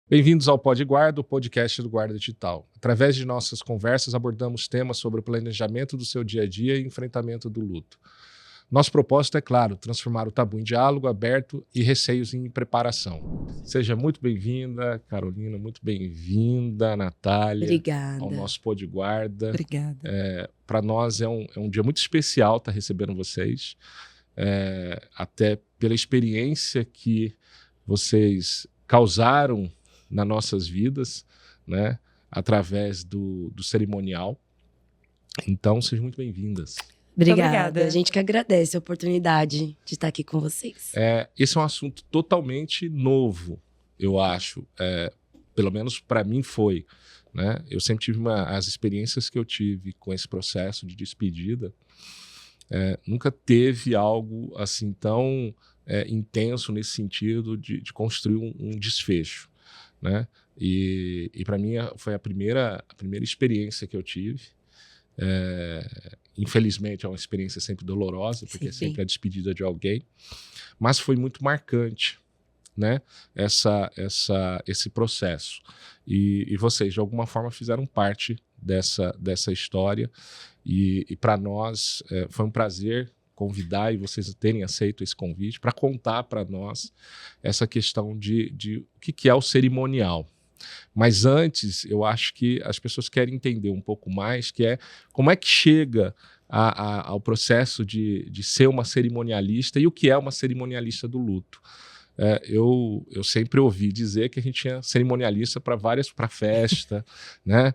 Bem-vindos ao Pod Guarda, o podcast do Guarda Digital. Através de nossas conversas, abordamos temas sobre o planejamento do seu dia a dia e enfrentamento do luto. Nosso propósito é, claro, transformar o tabu em diálogo aberto e receios em preparação. Seja muito bem-vinda, Carolina, muito bem-vinda, Natália. Obrigada. Ao nosso Pod Guarda. Obrigada. Para nós é um dia muito especial estar recebendo vocês, até pela experiência que vocês causaram nas nossas vidas, né, através do cerimonial. Então, sejam muito bem-vindas. Obrigada. A gente que agradece a oportunidade de estar aqui com vocês. Esse é um assunto totalmente novo, eu acho. Pelo menos para mim foi. Né? Eu sempre tive as experiências que eu tive com esse processo de despedida. Nunca teve algo assim tão intenso nesse sentido de construir um desfecho. Né? E para mim foi a primeira experiência que eu tive. Infelizmente é uma experiência sempre dolorosa, porque é sempre a despedida de alguém, mas foi muito marcante, né? Esse processo. E vocês, de alguma forma, fizeram parte dessa história. E para nós foi um prazer convidar e vocês terem aceito esse convite para contar para nós essa questão de o que é o cerimonial. Mas antes, eu acho que as pessoas querem entender um pouco mais, que é como é que chega ao processo de ser uma cerimonialista e o que é uma cerimonialista do luto. Eu sempre ouvi dizer que a gente tinha cerimonialista para festa, né?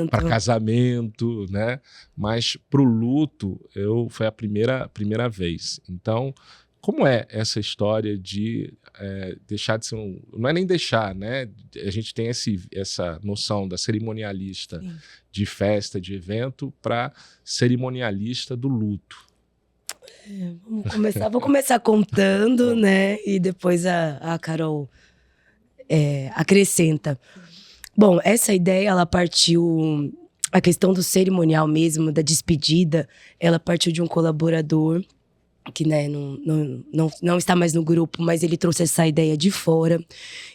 Para casamento, né? Mas para o luto foi a primeira vez. Então, como é essa história de deixar de ser não é nem deixar, né? A gente tem essa noção da cerimonialista de festa, de evento, para cerimonialista do luto. Vou começar contando, né? E depois a Carol acrescenta. Bom, essa ideia, ela partiu... A questão do cerimonial mesmo, da despedida, ela partiu de um colaborador que, né, não está mais no grupo, mas ele trouxe essa ideia de fora.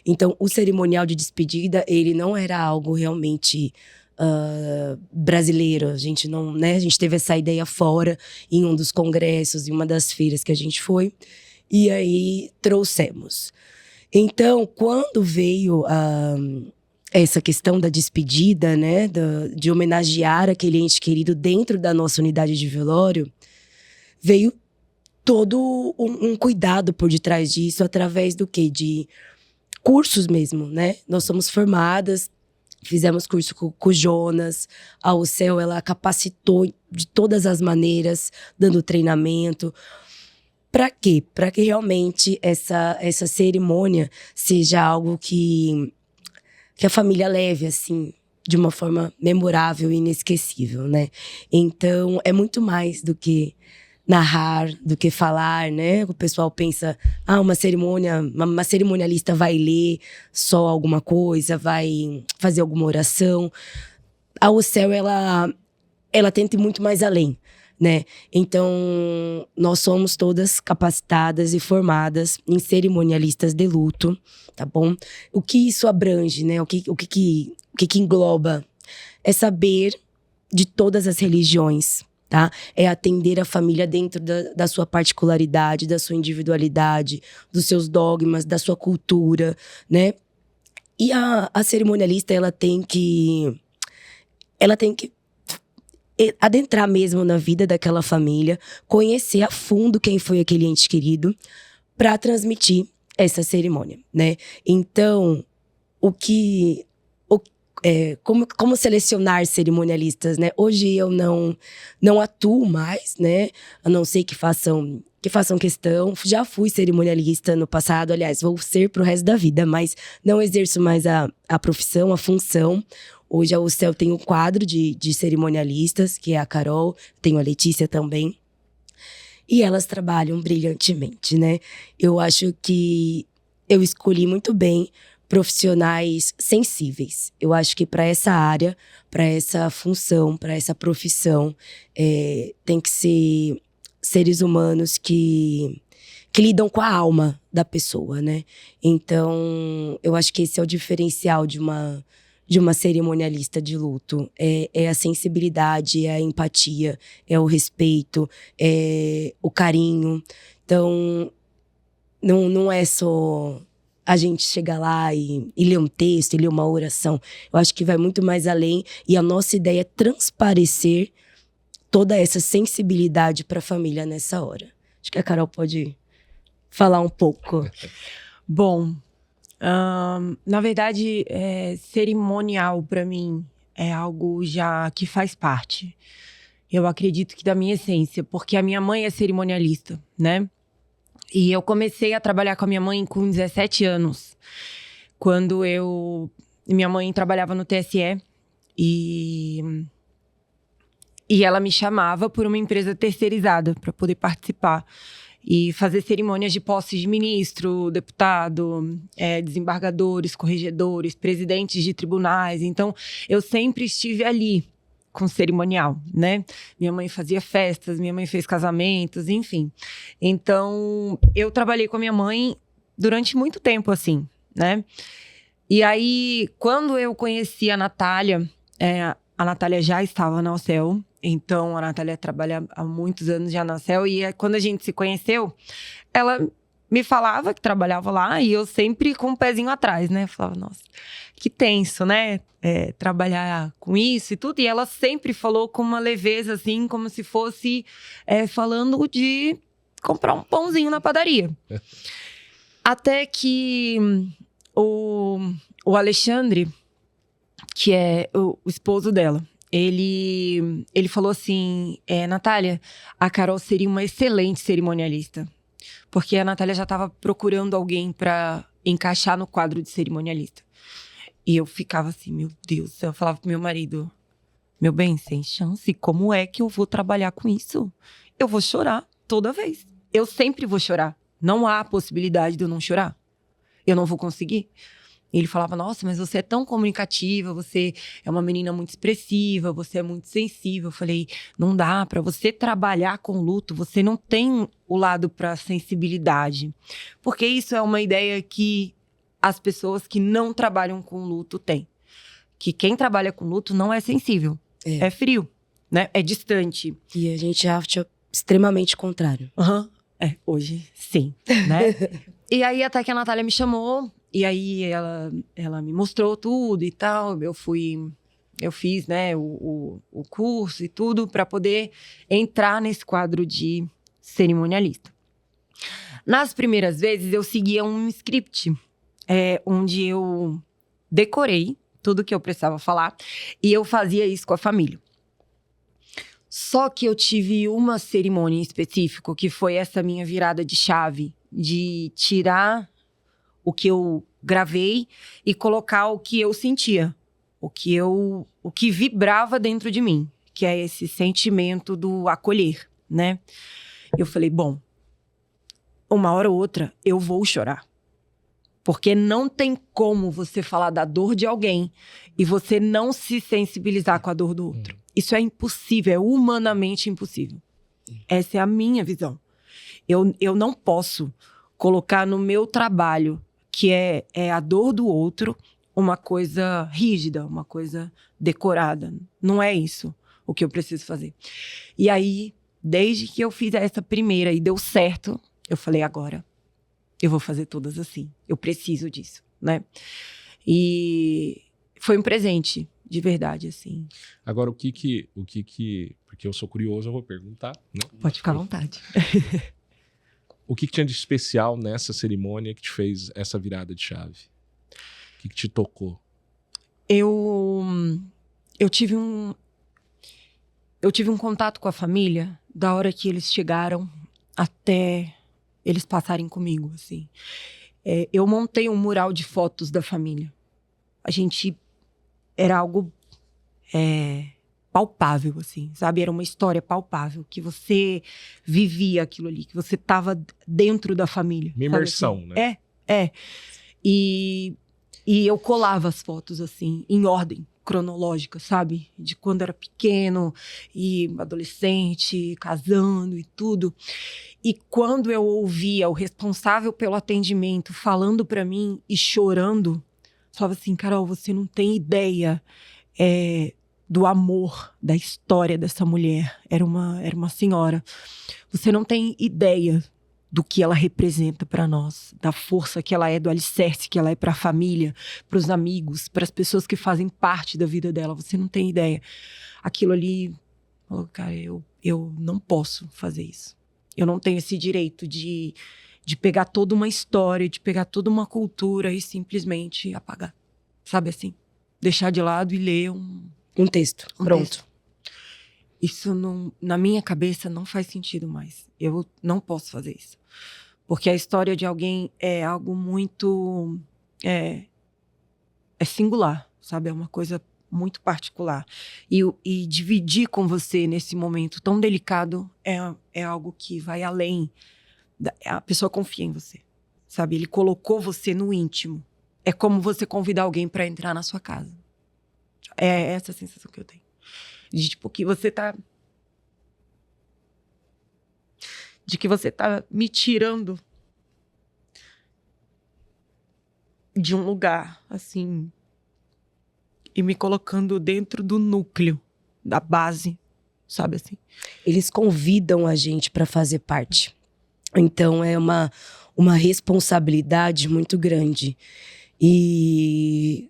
Então, o cerimonial de despedida, ele não era algo realmente brasileiro. A gente não, né? A gente teve essa ideia fora, em um dos congressos, em uma das feiras que a gente foi. E aí, trouxemos. Então, quando veio essa questão da despedida, né? De homenagear aquele ente querido dentro da nossa unidade de velório, veio todo um cuidado por detrás disso, através do quê? De cursos mesmo, né? Nós somos formadas, fizemos curso com o Jonas, a UCEL, ela capacitou de todas as maneiras, dando treinamento. Para quê? Para que realmente essa cerimônia seja algo que a família leve, assim, de uma forma memorável e inesquecível, né? Então, é muito mais do que narrar, do que falar, né? O pessoal pensa, uma cerimônia, uma cerimonialista vai ler só alguma coisa, vai fazer alguma oração. A UCEL, ela tenta ir muito mais além, né? Então, nós somos todas capacitadas e formadas em cerimonialistas de luto, tá bom? O que isso abrange, né? O que engloba? É saber de todas as religiões, tá? É atender a família dentro da sua particularidade, da sua individualidade, dos seus dogmas, da sua cultura, né? E a cerimonialista, ela tem que adentrar mesmo na vida daquela família, conhecer a fundo quem foi aquele ente querido, para transmitir essa cerimônia, né? Então, como selecionar cerimonialistas, né? Hoje eu não atuo mais, né? A não ser que façam questão. Já fui cerimonialista no passado, aliás, vou ser pro resto da vida, mas não exerço mais a profissão, a função. Hoje a UCEL tem um quadro de cerimonialistas, que é a Carol, tenho a Letícia também. E elas trabalham brilhantemente, né? Eu acho que eu escolhi muito bem profissionais sensíveis. Eu acho que para essa área, para essa função, para essa profissão, tem que ser seres humanos que que lidam com a alma da pessoa, né? Então, eu acho que esse é o diferencial de uma cerimonialista de luto. É a sensibilidade, é a empatia, é o respeito, é o carinho. Então, não é só a gente chegar lá e ler um texto, e ler uma oração. Eu acho que vai muito mais além. E a nossa ideia é transparecer toda essa sensibilidade para a família nessa hora. Acho que a Carol pode falar um pouco. Bom, na verdade, cerimonial para mim é algo já que faz parte. Eu acredito que da minha essência, porque a minha mãe é cerimonialista, né? E eu comecei a trabalhar com a minha mãe com 17 anos. Quando minha mãe trabalhava no TSE e ela me chamava por uma empresa terceirizada para poder participar e fazer cerimônias de posse de ministro, deputado, desembargadores, corregedores, presidentes de tribunais. Então, eu sempre estive ali com cerimonial, né? Minha mãe fazia festas, minha mãe fez casamentos, enfim. Então, eu trabalhei com a minha mãe durante muito tempo, assim, né? E aí, quando eu conheci a Natália já estava na Alceu. Então, a Natália trabalha há muitos anos já na Alceu. E quando a gente se conheceu, ela me falava que trabalhava lá. E eu sempre com um pezinho atrás, né? Eu falava, nossa, que tenso, né? Trabalhar com isso e tudo. E ela sempre falou com uma leveza, assim, como se fosse falando de comprar um pãozinho na padaria. Até que o Alexandre, que é o esposo dela, ele falou assim, Natália, a Carol seria uma excelente cerimonialista. Porque a Natália já estava procurando alguém para encaixar no quadro de cerimonialista. E eu ficava assim, meu Deus, eu falava pro meu marido, meu bem, sem chance, como é que eu vou trabalhar com isso? Eu vou chorar toda vez. Eu sempre vou chorar. Não há possibilidade de eu não chorar. Eu não vou conseguir. E ele falava, nossa, mas você é tão comunicativa, você é uma menina muito expressiva, você é muito sensível. Eu falei, não dá, para você trabalhar com luto, você não tem o lado para sensibilidade. Porque isso é uma ideia que as pessoas que não trabalham com luto têm. Que quem trabalha com luto não é sensível, é frio, né? É distante. E a gente acha extremamente contrário. Hoje sim, né? E aí até que a Natália me chamou, e aí ela me mostrou tudo e tal. Eu fiz, né, o curso e tudo para poder entrar nesse quadro de cerimonialista. Nas primeiras vezes eu seguia um script, onde eu decorei tudo que eu precisava falar e eu fazia isso com a família. Só que eu tive uma cerimônia em específico, que foi essa minha virada de chave, de tirar o que eu gravei e colocar o que eu sentia, o que vibrava dentro de mim, que é esse sentimento do acolher, né? Eu falei, bom, uma hora ou outra eu vou chorar. Porque não tem como você falar da dor de alguém e você não se sensibilizar com a dor do outro. Isso é impossível, é humanamente impossível. Essa é a minha visão. Eu não posso colocar no meu trabalho, que é a dor do outro, uma coisa rígida, uma coisa decorada. Não é isso o que eu preciso fazer. E aí, desde que eu fiz essa primeira e deu certo, eu falei, agora eu vou fazer todas assim. Eu preciso disso, né? E foi um presente, de verdade, assim. Agora, o que porque eu sou curioso, eu vou perguntar, né? Pode ficar à vontade. O que tinha de especial nessa cerimônia que te fez essa virada de chave? O que te tocou? Eu tive um contato com a família da hora que eles chegaram até eles passarem comigo, assim. Eu montei um mural de fotos da família. A gente... Era algo palpável, assim, sabe? Era uma história palpável, que você vivia aquilo ali, que você estava dentro da família. Uma imersão, assim? Né? E eu colava as fotos, assim, em ordem, cronológica, sabe? De quando era pequeno e adolescente, casando e tudo. E quando eu ouvia o responsável pelo atendimento falando pra mim e chorando, falava assim, Carol, você não tem ideia do amor, da história dessa mulher. Era uma senhora. Você não tem ideia do que ela representa para nós, da força que ela é, do alicerce que ela é para a família, para os amigos, para as pessoas que fazem parte da vida dela. Você não tem ideia. Aquilo ali, cara, eu não posso fazer isso. Eu não tenho esse direito de pegar toda uma história, de pegar toda uma cultura e simplesmente apagar. Sabe assim? Deixar de lado e ler um texto. Pronto. Texto. Isso não, na minha cabeça não faz sentido mais. Eu não posso fazer isso. Porque a história de alguém é algo muito... É singular, sabe? É uma coisa muito particular. E dividir com você nesse momento tão delicado é algo que vai além. A pessoa confia em você, sabe? Ele colocou você no íntimo. É como você convidar alguém para entrar na sua casa. É essa a sensação que eu tenho. De tipo, que você tá me tirando de um lugar, assim, e me colocando dentro do núcleo, da base, sabe assim? Eles convidam a gente para fazer parte. Então é uma responsabilidade muito grande. E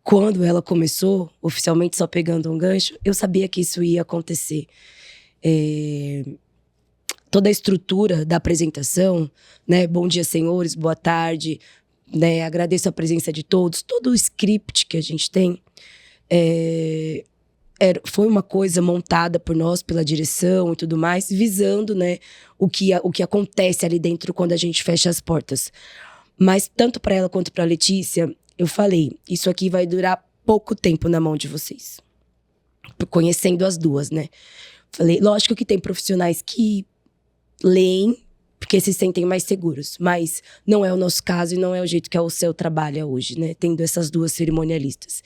quando ela começou, oficialmente só pegando um gancho, eu sabia que isso ia acontecer. Toda a estrutura da apresentação, né? Bom dia, senhores, boa tarde, né? Agradeço a presença de todos. Todo o script que a gente tem foi uma coisa montada por nós, pela direção e tudo mais, visando, né, o que acontece ali dentro quando a gente fecha as portas. Mas tanto para ela quanto para Letícia, eu falei, isso aqui vai durar pouco tempo na mão de vocês. Conhecendo as duas, né? Falei, lógico que tem profissionais que leem porque se sentem mais seguros, mas não é o nosso caso e não é o jeito que o seu trabalha hoje, né? Tendo essas duas cerimonialistas.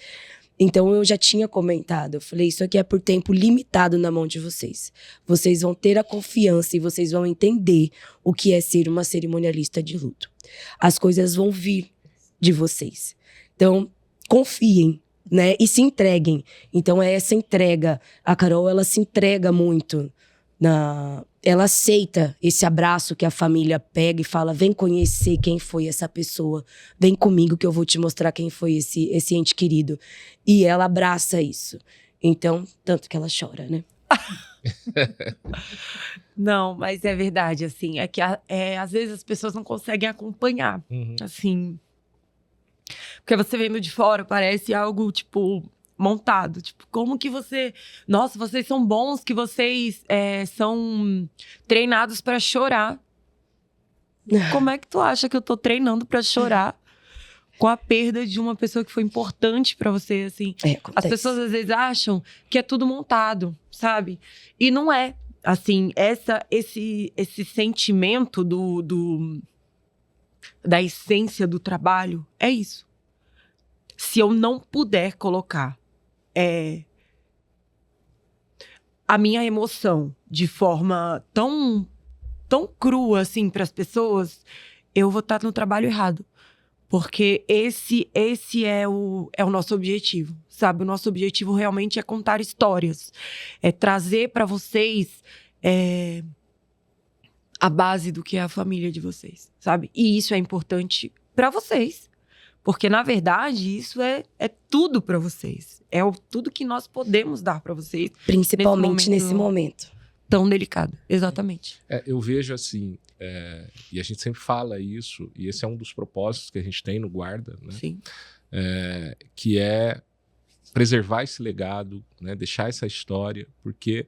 Então eu já tinha comentado, eu falei, isso aqui é por tempo limitado na mão de vocês. Vocês vão ter a confiança e vocês vão entender o que é ser uma cerimonialista de luto. As coisas vão vir de vocês. Então, confiem, né? E se entreguem. Então, é essa entrega. A Carol, ela se entrega muito. Ela aceita esse abraço que a família pega e fala, vem conhecer quem foi essa pessoa. Vem comigo que eu vou te mostrar quem foi esse ente querido. E ela abraça isso. Então, tanto que ela chora, né? Não, mas é verdade, assim. É que às vezes as pessoas não conseguem acompanhar. Assim... Porque você vendo de fora, parece algo, tipo, montado. Tipo, como que você... Nossa, vocês são bons, que vocês são treinados pra chorar. Como é que tu acha que eu tô treinando pra chorar com a perda de uma pessoa que foi importante pra você, assim? As pessoas, às vezes, acham que é tudo montado, sabe? E não é. Assim, esse sentimento da essência do trabalho, é isso. Se eu não puder colocar a minha emoção de forma tão crua assim para as pessoas, eu vou estar no trabalho errado. Porque esse é o nosso objetivo, sabe? O nosso objetivo realmente é contar histórias. É trazer para vocês a base do que é a família de vocês, sabe? E isso é importante para vocês. Porque, na verdade, isso é tudo para vocês. É tudo que nós podemos dar para vocês. Principalmente nesse momento. Tão delicado, exatamente. Eu vejo assim, e a gente sempre fala isso, e esse é um dos propósitos que a gente tem no Guarda, né? Sim. Que é preservar esse legado, né? Deixar essa história, porque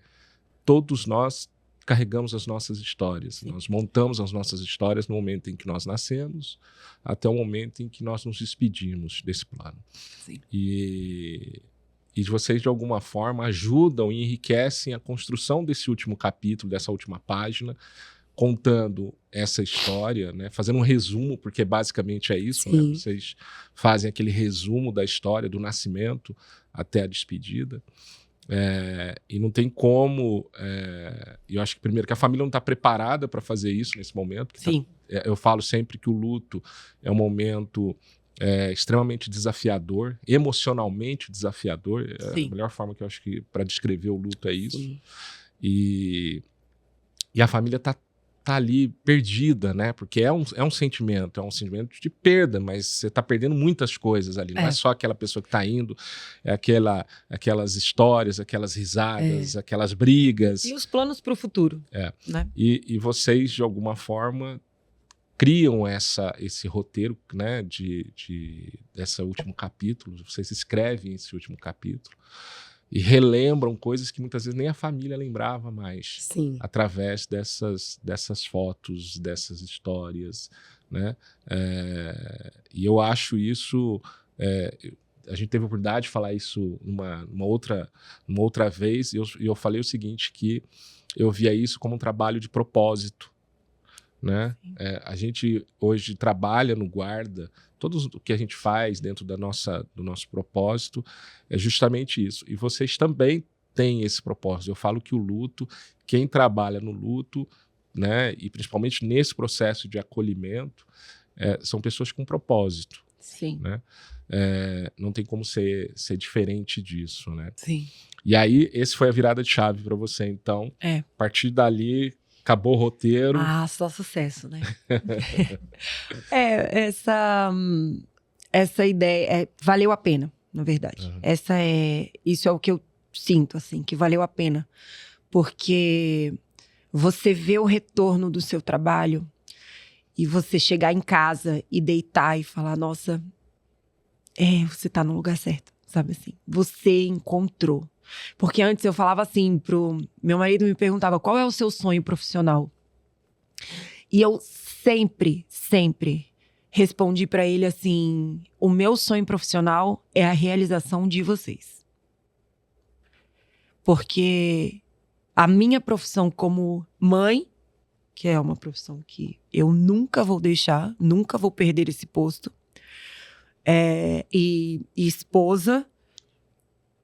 todos nós carregamos as nossas histórias. Sim. Nós montamos as nossas histórias no momento em que nós nascemos, até o momento em que nós nos despedimos desse plano. Sim. E vocês, de alguma forma, ajudam e enriquecem a construção desse último capítulo, dessa última página, contando essa história, né? Fazendo um resumo, porque basicamente é isso, né? Vocês fazem aquele resumo da história, do nascimento até a despedida. E não tem como... eu acho que, primeiro, que a família não está preparada para fazer isso nesse momento. Sim. Eu falo sempre que o luto é um momento extremamente desafiador, emocionalmente desafiador. Sim. A melhor forma que eu acho que para descrever o luto é isso. Sim. E a família está ali perdida, né? Porque é um sentimento de perda, mas você está perdendo muitas coisas ali. Não é só aquela pessoa que está indo, é aquelas histórias, aquelas risadas, aquelas brigas. E os planos para o futuro. Né? E vocês, de alguma forma, criam esse roteiro, né, desse último capítulo. Vocês escrevem esse último capítulo e relembram coisas que muitas vezes nem a família lembrava mais. Sim. Através dessas fotos, dessas histórias, né? E eu acho isso... a gente teve a oportunidade de falar isso numa outra vez, e eu falei o seguinte, que eu via isso como um trabalho de propósito, né? A gente hoje trabalha no Guarda, tudo o que a gente faz dentro do nosso propósito é justamente isso. E vocês também têm esse propósito. Eu falo que o luto, quem trabalha no luto, né, e principalmente nesse processo de acolhimento, são pessoas com propósito. Sim. Né? Não tem como ser diferente disso, né? Sim. E aí, esse foi a virada de chave para você, então. A partir dali... Acabou o roteiro. Só sucesso, né? Essa ideia valeu a pena, na verdade. Uhum. Isso é o que eu sinto, assim, que valeu a pena. Porque você vê o retorno do seu trabalho e você chegar em casa e deitar e falar, nossa, você tá no lugar certo, sabe assim? Você encontrou. Porque antes eu falava assim meu marido me perguntava, qual é o seu sonho profissional? E eu sempre respondi pra ele assim, o meu sonho profissional é a realização de vocês. Porque a minha profissão como mãe, que é uma profissão que eu nunca vou deixar, nunca vou perder esse posto, e esposa,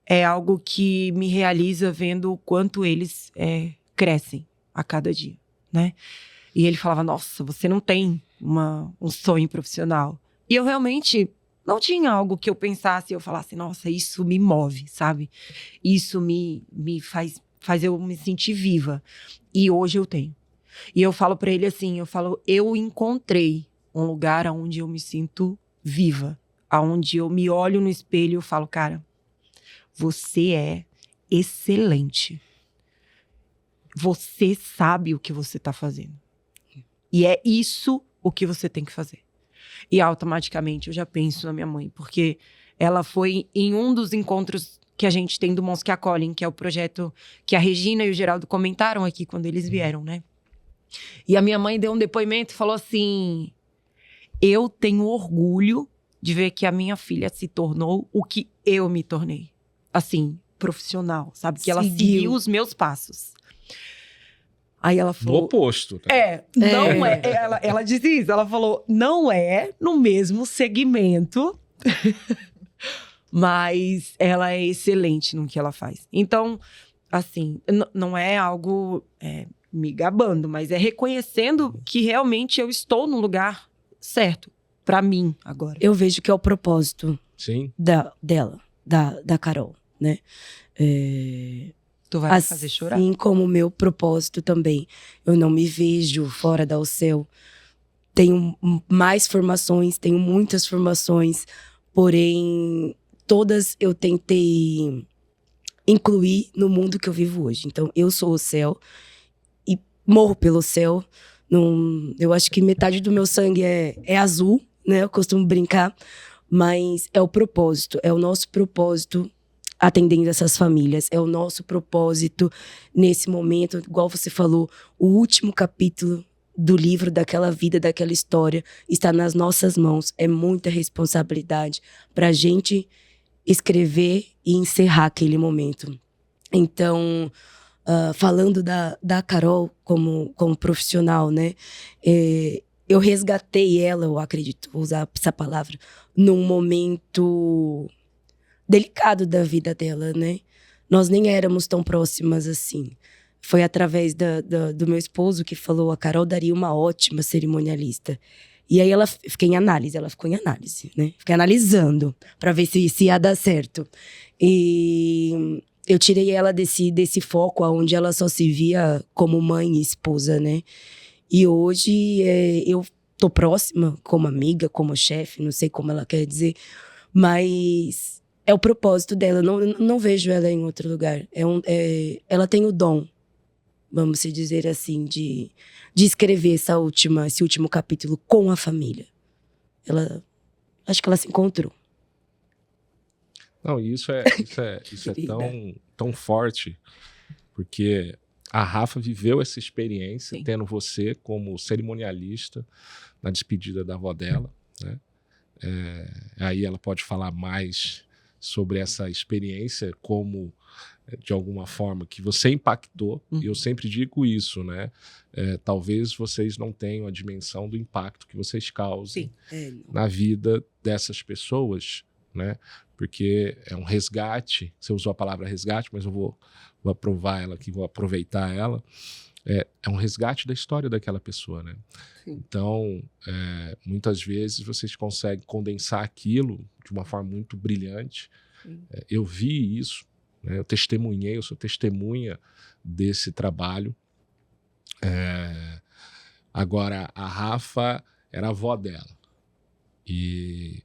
é algo que me realiza vendo o quanto eles crescem a cada dia, né? E ele falava, nossa, você não tem um sonho profissional. E eu realmente não tinha algo que eu pensasse e eu falasse, nossa, isso me move, sabe? Isso me faz eu me sentir viva. E hoje eu tenho. E eu falo pra ele assim, eu encontrei um lugar onde eu me sinto viva. Onde eu me olho no espelho e eu falo, cara, você é excelente. Você sabe o que você está fazendo. E é isso o que você tem que fazer. E automaticamente eu já penso na minha mãe, porque ela foi em um dos encontros que a gente tem do Mãos que Acolhem, que é o projeto que a Regina e o Geraldo comentaram aqui quando eles vieram, né? E a minha mãe deu um depoimento e falou assim, eu tenho orgulho de ver que a minha filha se tornou o que eu me tornei. Assim, profissional, sabe? Que ela seguiu os meus passos. Aí ela falou... No oposto. Tá? Não é. Ela disse isso. Ela falou, não é no mesmo segmento, mas ela é excelente no que ela faz. Então, assim, não é algo me gabando, mas é reconhecendo que realmente eu estou no lugar certo pra mim agora. Eu vejo que é o propósito Sim. dela, da Carol, né? Tu vai me fazer chorar? Assim como o meu propósito também. Eu não me vejo fora da UCEL. Tenho mais formações, tenho muitas formações, porém, todas eu tentei incluir no mundo que eu vivo hoje. Então, eu sou UCEL e morro pelo UCEL. Eu acho que metade do meu sangue é azul, né? Eu costumo brincar. Mas é o propósito, é o nosso propósito atendendo essas famílias. É o nosso propósito nesse momento, igual você falou, o último capítulo do livro, daquela vida, daquela história, está nas nossas mãos. É muita responsabilidade pra gente escrever e encerrar aquele momento. Então, falando da Carol como profissional, né? Eu resgatei ela, eu acredito, vou usar essa palavra, num momento delicado da vida dela, né? Nós nem éramos tão próximas assim. Foi através do meu esposo que falou: a Carol daria uma ótima cerimonialista. E aí ela ficou em análise, né? Fiquei analisando para ver se ia dar certo. E eu tirei ela desse foco onde ela só se via como mãe e esposa, né? E hoje eu tô próxima como amiga, como chefe, não sei como ela quer dizer, mas é o propósito dela, não vejo ela em outro lugar. Ela tem o dom, vamos se dizer assim, de escrever esse último capítulo com a família. Acho que ela se encontrou. Não, isso é tão forte, porque a Rafa viveu essa experiência, tendo você como cerimonialista na despedida da avó dela, né? Aí ela pode falar mais sobre essa experiência, como, de alguma forma, que você impactou. E eu sempre digo isso, né? Talvez vocês não tenham a dimensão do impacto que vocês causem na vida dessas pessoas, né? Porque é um resgate. Você usou a palavra resgate, mas eu vou aprovar ela aqui, vou aproveitar ela. É um resgate da história daquela pessoa, né? Sim. Então, muitas vezes vocês conseguem condensar aquilo de uma forma muito brilhante. Eu vi isso, né? Eu sou testemunha desse trabalho. Agora, a Rafa era a avó dela. E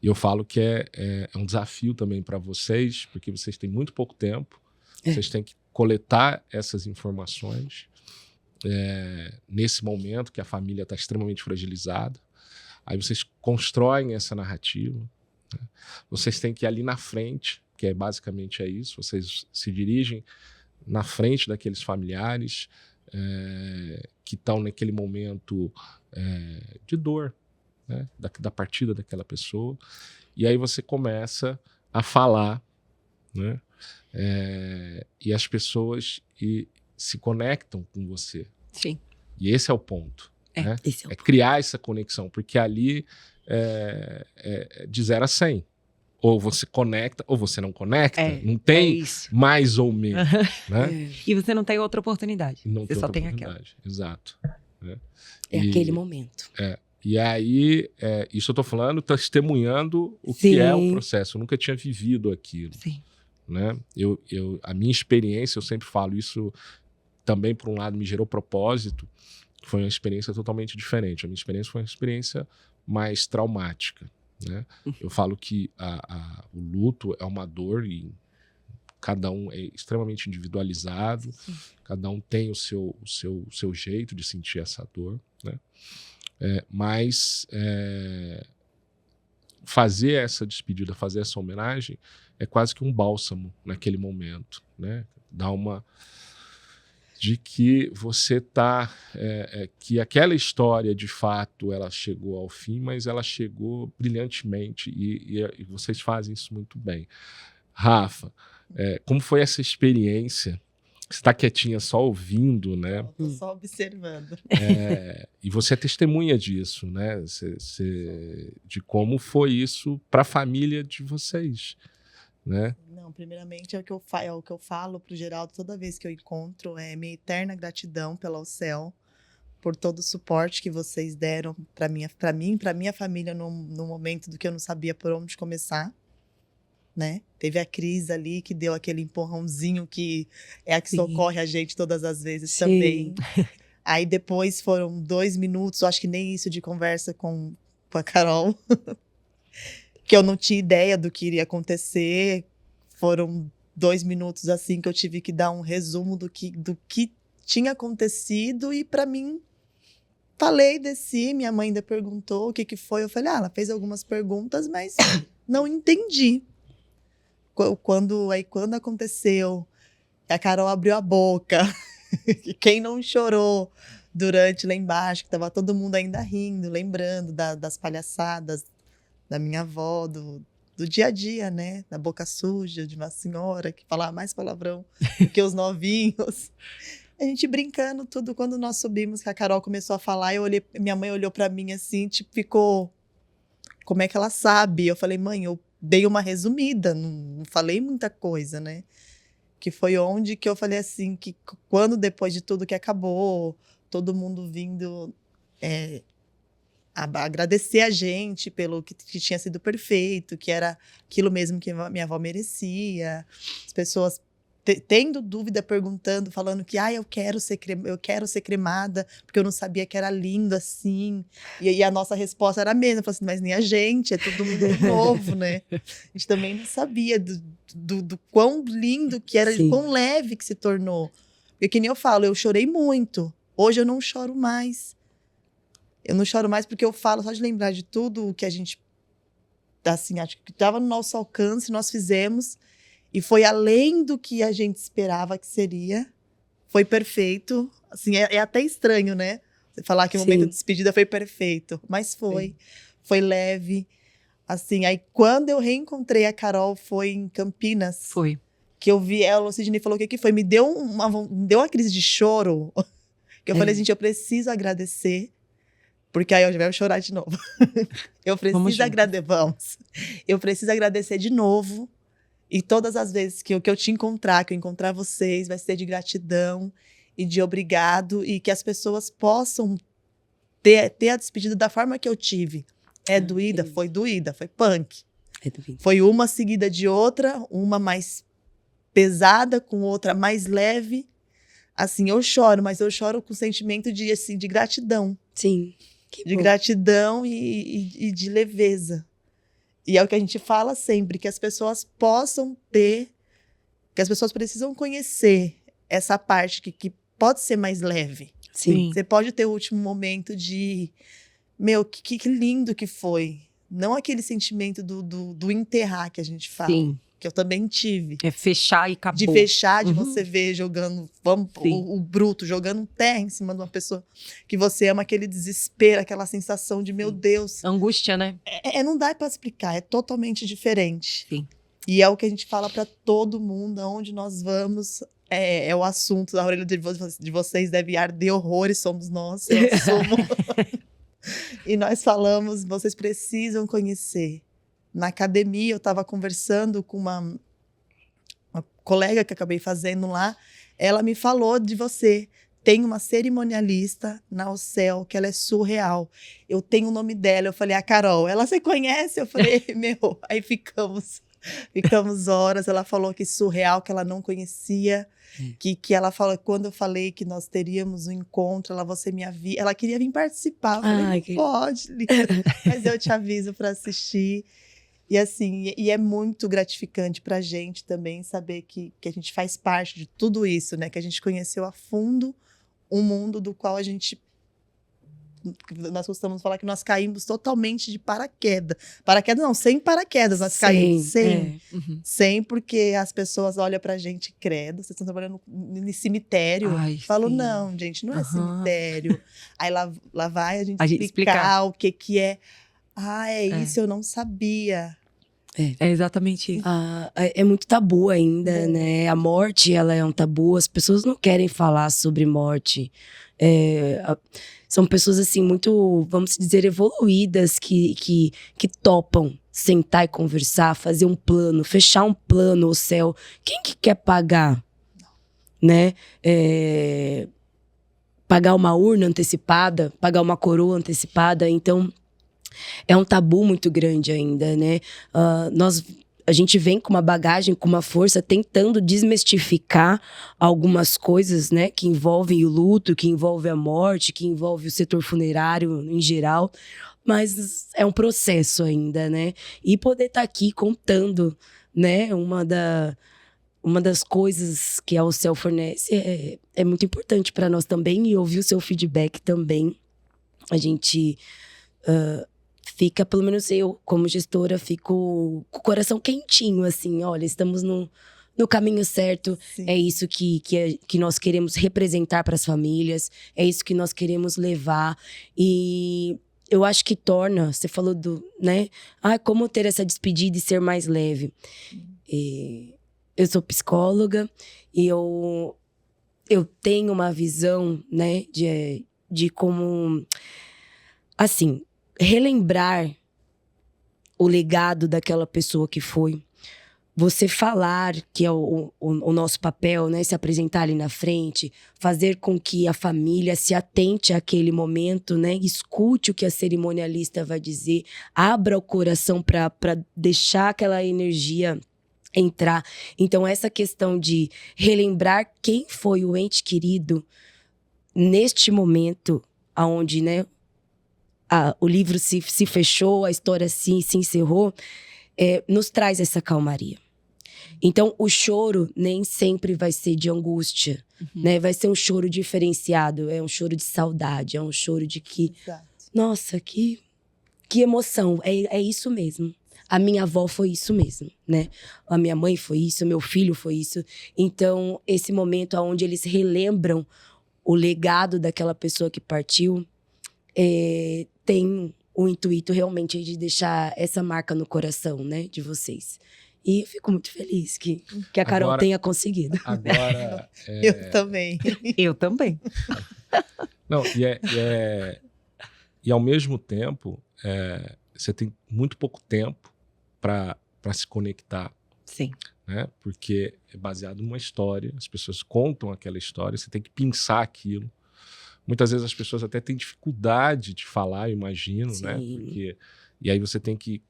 eu falo que é um desafio também para vocês, porque vocês têm muito pouco tempo. Vocês têm que coletar essas informações nesse momento que a família está extremamente fragilizada. Aí vocês constroem essa narrativa, né? Vocês têm que ir ali na frente, que basicamente é isso. Vocês se dirigem na frente daqueles familiares que estão naquele momento de dor, né? Da partida daquela pessoa. E aí você começa a falar, né? E as pessoas se conectam com você. Sim. E esse é o ponto. Né? Esse é o ponto. Criar essa conexão, porque ali de 0 a 100. Ou você conecta, ou você não conecta. Não tem mais ou menos. Né? E você não tem outra oportunidade. Não você só tem aquela. Exato. Né? Aquele momento. E aí, isso eu tô falando, testemunhando o que é o processo. Eu nunca tinha vivido aquilo. Sim. Né? A minha experiência, eu sempre falo isso, também por um lado me gerou propósito, foi uma experiência totalmente diferente. A minha experiência foi uma experiência mais traumática, né? Eu falo que o luto é uma dor e cada um é extremamente individualizado. Sim. Cada um tem o seu jeito de sentir essa dor, né? Mas fazer essa despedida, fazer essa homenagem é quase que um bálsamo naquele momento, né? Dá uma de que você que aquela história de fato ela chegou ao fim, mas ela chegou brilhantemente e vocês fazem isso muito bem. Rafa, como foi essa experiência? Você está quietinha só ouvindo, né? Estou só observando. E você é testemunha disso, né? De como foi isso para a família de vocês, né? Não, primeiramente é o que eu falo pro Geraldo toda vez que eu encontro, minha eterna gratidão pela Alcel, por todo o suporte que vocês deram para mim, para minha família no momento do que eu não sabia por onde começar. Né? Teve a Cris ali que deu aquele empurrãozinho que é a que socorre a gente todas as vezes também. Aí depois foram 2 minutos, acho que nem isso, de conversa com a Carol, que eu não tinha ideia do que iria acontecer. Foram 2 minutos assim que eu tive que dar um resumo do que tinha acontecido e para mim falei, desci, minha mãe ainda perguntou o que foi. Eu falei, ela fez algumas perguntas, mas não entendi. Quando aconteceu, a Carol abriu a boca, quem não chorou durante lá embaixo, que tava todo mundo ainda rindo, lembrando das palhaçadas da minha avó, do dia a dia, né? Da boca suja, de uma senhora que falava mais palavrão do que os novinhos. A gente brincando tudo. Quando nós subimos, que a Carol começou a falar, minha mãe olhou pra mim assim, tipo, ficou... Como é que ela sabe? Eu falei, mãe, eu dei uma resumida, não falei muita coisa, né? Que foi onde que eu falei assim, que quando depois de tudo que acabou, todo mundo vindo agradecer a gente pelo que tinha sido perfeito, que era aquilo mesmo que minha avó merecia, as pessoas tendo dúvida, perguntando, falando que eu quero ser cremada, porque eu não sabia que era lindo assim. E a nossa resposta era a mesma, eu falei assim, mas nem a gente, é todo mundo novo, né? A gente também não sabia do quão lindo que era, de quão leve que se tornou. Porque que nem eu falo, eu chorei muito. Hoje eu não choro mais. Eu não choro mais porque eu falo, só de lembrar de tudo o que a gente, assim, acho que estava no nosso alcance, nós fizemos. E foi além do que a gente esperava que seria. Foi perfeito. Assim, é até estranho, né? Você falar que o momento de despedida foi perfeito. Mas foi. Sim. Foi leve. Assim, aí quando eu reencontrei a Carol foi em Campinas. Foi. Que eu vi ela, o Sidney falou o que foi. Me deu uma crise de choro. Que eu falei, gente, eu preciso agradecer. Porque aí eu já vou chorar de novo. Eu preciso agradecer de novo. E todas as vezes que eu te encontrar, que eu encontrar vocês, vai ser de gratidão e de obrigado. E que as pessoas possam ter a despedida da forma que eu tive. Doída, foi punk. Foi uma seguida de outra, uma mais pesada, com outra mais leve. Assim, eu choro, mas eu choro com sentimento de gratidão. Sim. De gratidão e de leveza. E é o que a gente fala sempre, que as pessoas possam ter, que as pessoas precisam conhecer essa parte que pode ser mais leve. Sim. Você pode ter o último momento de, que lindo que foi. Não aquele sentimento do enterrar que a gente fala. Sim. Que eu também tive. É fechar e acabou. De fechar, de você ver jogando, o bruto, jogando terra em cima de uma pessoa que você ama, aquele desespero, aquela sensação de, meu Deus. Angústia, né? Não dá para explicar, é totalmente diferente. Sim. E é o que a gente fala para todo mundo, aonde nós vamos, é o assunto da orelha de vocês deve arder horrores, somos nós, eu assumo. E nós falamos, vocês precisam conhecer. Na academia, eu estava conversando com uma colega que acabei fazendo lá. Ela me falou de você. Tem uma cerimonialista na UCEL, que ela é surreal. Eu tenho o nome dela. Eu falei, a Carol. Ela, você conhece? Eu falei, meu. Aí ficamos horas. Ela falou que surreal, que ela não conhecia. Que ela falou, quando eu falei que nós teríamos um encontro, você me avisa. Ela queria vir participar. Eu falei, pode, mas eu te aviso para assistir. E assim, é muito gratificante pra gente também saber que a gente faz parte de tudo isso, né? Que a gente conheceu a fundo um mundo do qual nós costumamos falar que nós caímos totalmente de paraquedas. Paraquedas não, sem paraquedas nós caímos. Sem, porque as pessoas olham pra gente, credo, vocês estão trabalhando em cemitério. Falo, não, gente, não é cemitério. Aí lá vai a gente explicar o que é. Isso eu não sabia. É exatamente isso. É muito tabu ainda, né? A morte, ela é um tabu. As pessoas não querem falar sobre morte. São pessoas, assim, muito, vamos dizer, evoluídas, que topam sentar e conversar, fazer um plano, fechar um plano, o céu. Quem que quer pagar? Né? Pagar uma urna antecipada, pagar uma coroa antecipada. Então, é um tabu muito grande ainda, né? A gente vem com uma bagagem, com uma força, tentando desmistificar algumas coisas, né? Que envolvem o luto, que envolvem a morte, que envolve o setor funerário em geral. Mas é um processo ainda, né? E poder estar aqui contando, né? Uma das coisas que a UCEL fornece é muito importante para nós também. E ouvir o seu feedback também. A gente... fica, pelo menos eu, como gestora, fico com o coração quentinho, assim, olha, estamos no caminho certo. Sim. É isso que nós queremos representar para as famílias, é isso que nós queremos levar. E eu acho que torna, você falou né? Como ter essa despedida e ser mais leve. Eu sou psicóloga e eu tenho uma visão, né, de como, assim, relembrar o legado daquela pessoa que foi. Você falar, que é o nosso papel, né? Se apresentar ali na frente, fazer com que a família se atente àquele momento, né? Escute o que a cerimonialista vai dizer, abra o coração para deixar aquela energia entrar. Então, essa questão de relembrar quem foi o ente querido neste momento, onde, né, o livro se fechou, a história se encerrou, nos traz essa calmaria. Então, o choro nem sempre vai ser de angústia, né? Vai ser um choro diferenciado, é um choro de saudade, é um choro de que... Exato. Nossa, que emoção, é isso mesmo. A minha avó foi isso mesmo, né? A minha mãe foi isso, meu filho foi isso. Então, esse momento onde eles relembram o legado daquela pessoa que partiu, tem o intuito realmente de deixar essa marca no coração, né, de vocês. E eu fico muito feliz que a Carol tenha conseguido. Agora... Eu também. Eu também. Não, e ao mesmo tempo, você tem muito pouco tempo para se conectar. Sim. Né? Porque é baseado numa história, as pessoas contam aquela história, você tem que pensar aquilo. Muitas vezes as pessoas até têm dificuldade de falar, eu imagino, Sim. né? E aí você tem que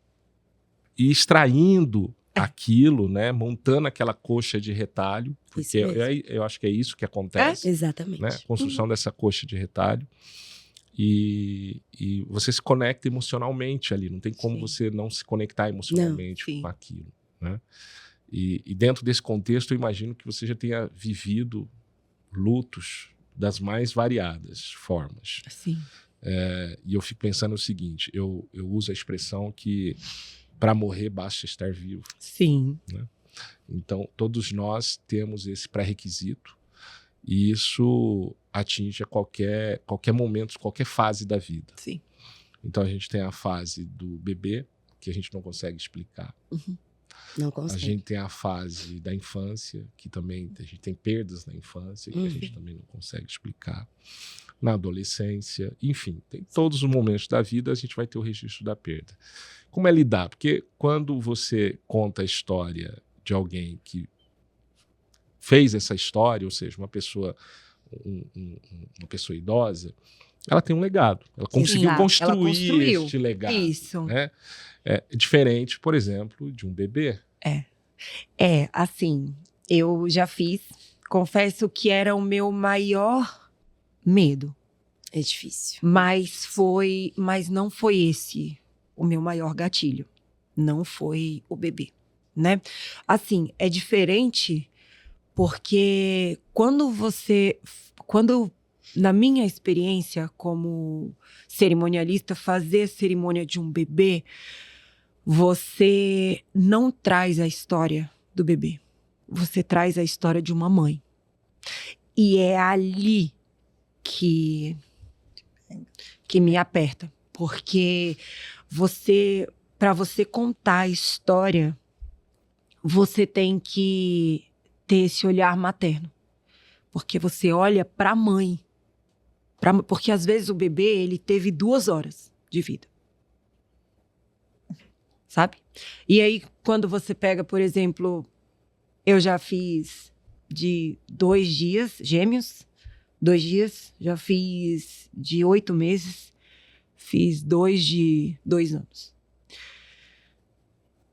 ir extraindo aquilo, né? Montando aquela coxa de retalho, porque eu acho que é isso que acontece. Exatamente. Né? A construção dessa coxa de retalho. E você se conecta emocionalmente ali, não tem como você não se conectar emocionalmente com aquilo. Né? E dentro desse contexto, eu imagino que você já tenha vivido lutos das mais variadas formas. Sim. E eu fico pensando o seguinte, eu uso a expressão que para morrer basta estar vivo. Sim. Né? Então, todos nós temos esse pré-requisito e isso atinge a qualquer momento, qualquer fase da vida. Sim. Então, a gente tem a fase do bebê, que a gente não consegue explicar. Não consegue. A gente tem a fase da infância, que também a gente tem perdas na infância, que a gente também não consegue explicar. Na adolescência, enfim, tem todos os momentos da vida a gente vai ter o registro da perda. Como é lidar? Porque quando você conta a história de alguém que fez essa história, ou seja, uma pessoa idosa, ela tem um legado. Ela conseguiu construir este legado. Isso. Né? É diferente, por exemplo, de um bebê. Assim, eu já fiz, confesso que era o meu maior medo. É difícil. Mas não foi esse o meu maior gatilho. Não foi o bebê, né? Assim, é diferente porque quando na minha experiência como cerimonialista, fazer a cerimônia de um bebê, você não traz a história do bebê. Você traz a história de uma mãe. E é ali que me aperta. Porque para você contar a história, você tem que ter esse olhar materno. Porque você olha para a mãe. Porque às vezes o bebê, ele teve 2 horas de vida. Sabe? E aí, quando você pega, por exemplo, eu já fiz de 2 dias, gêmeos, 2 dias, já fiz de 8 meses, fiz 2 de 2 anos.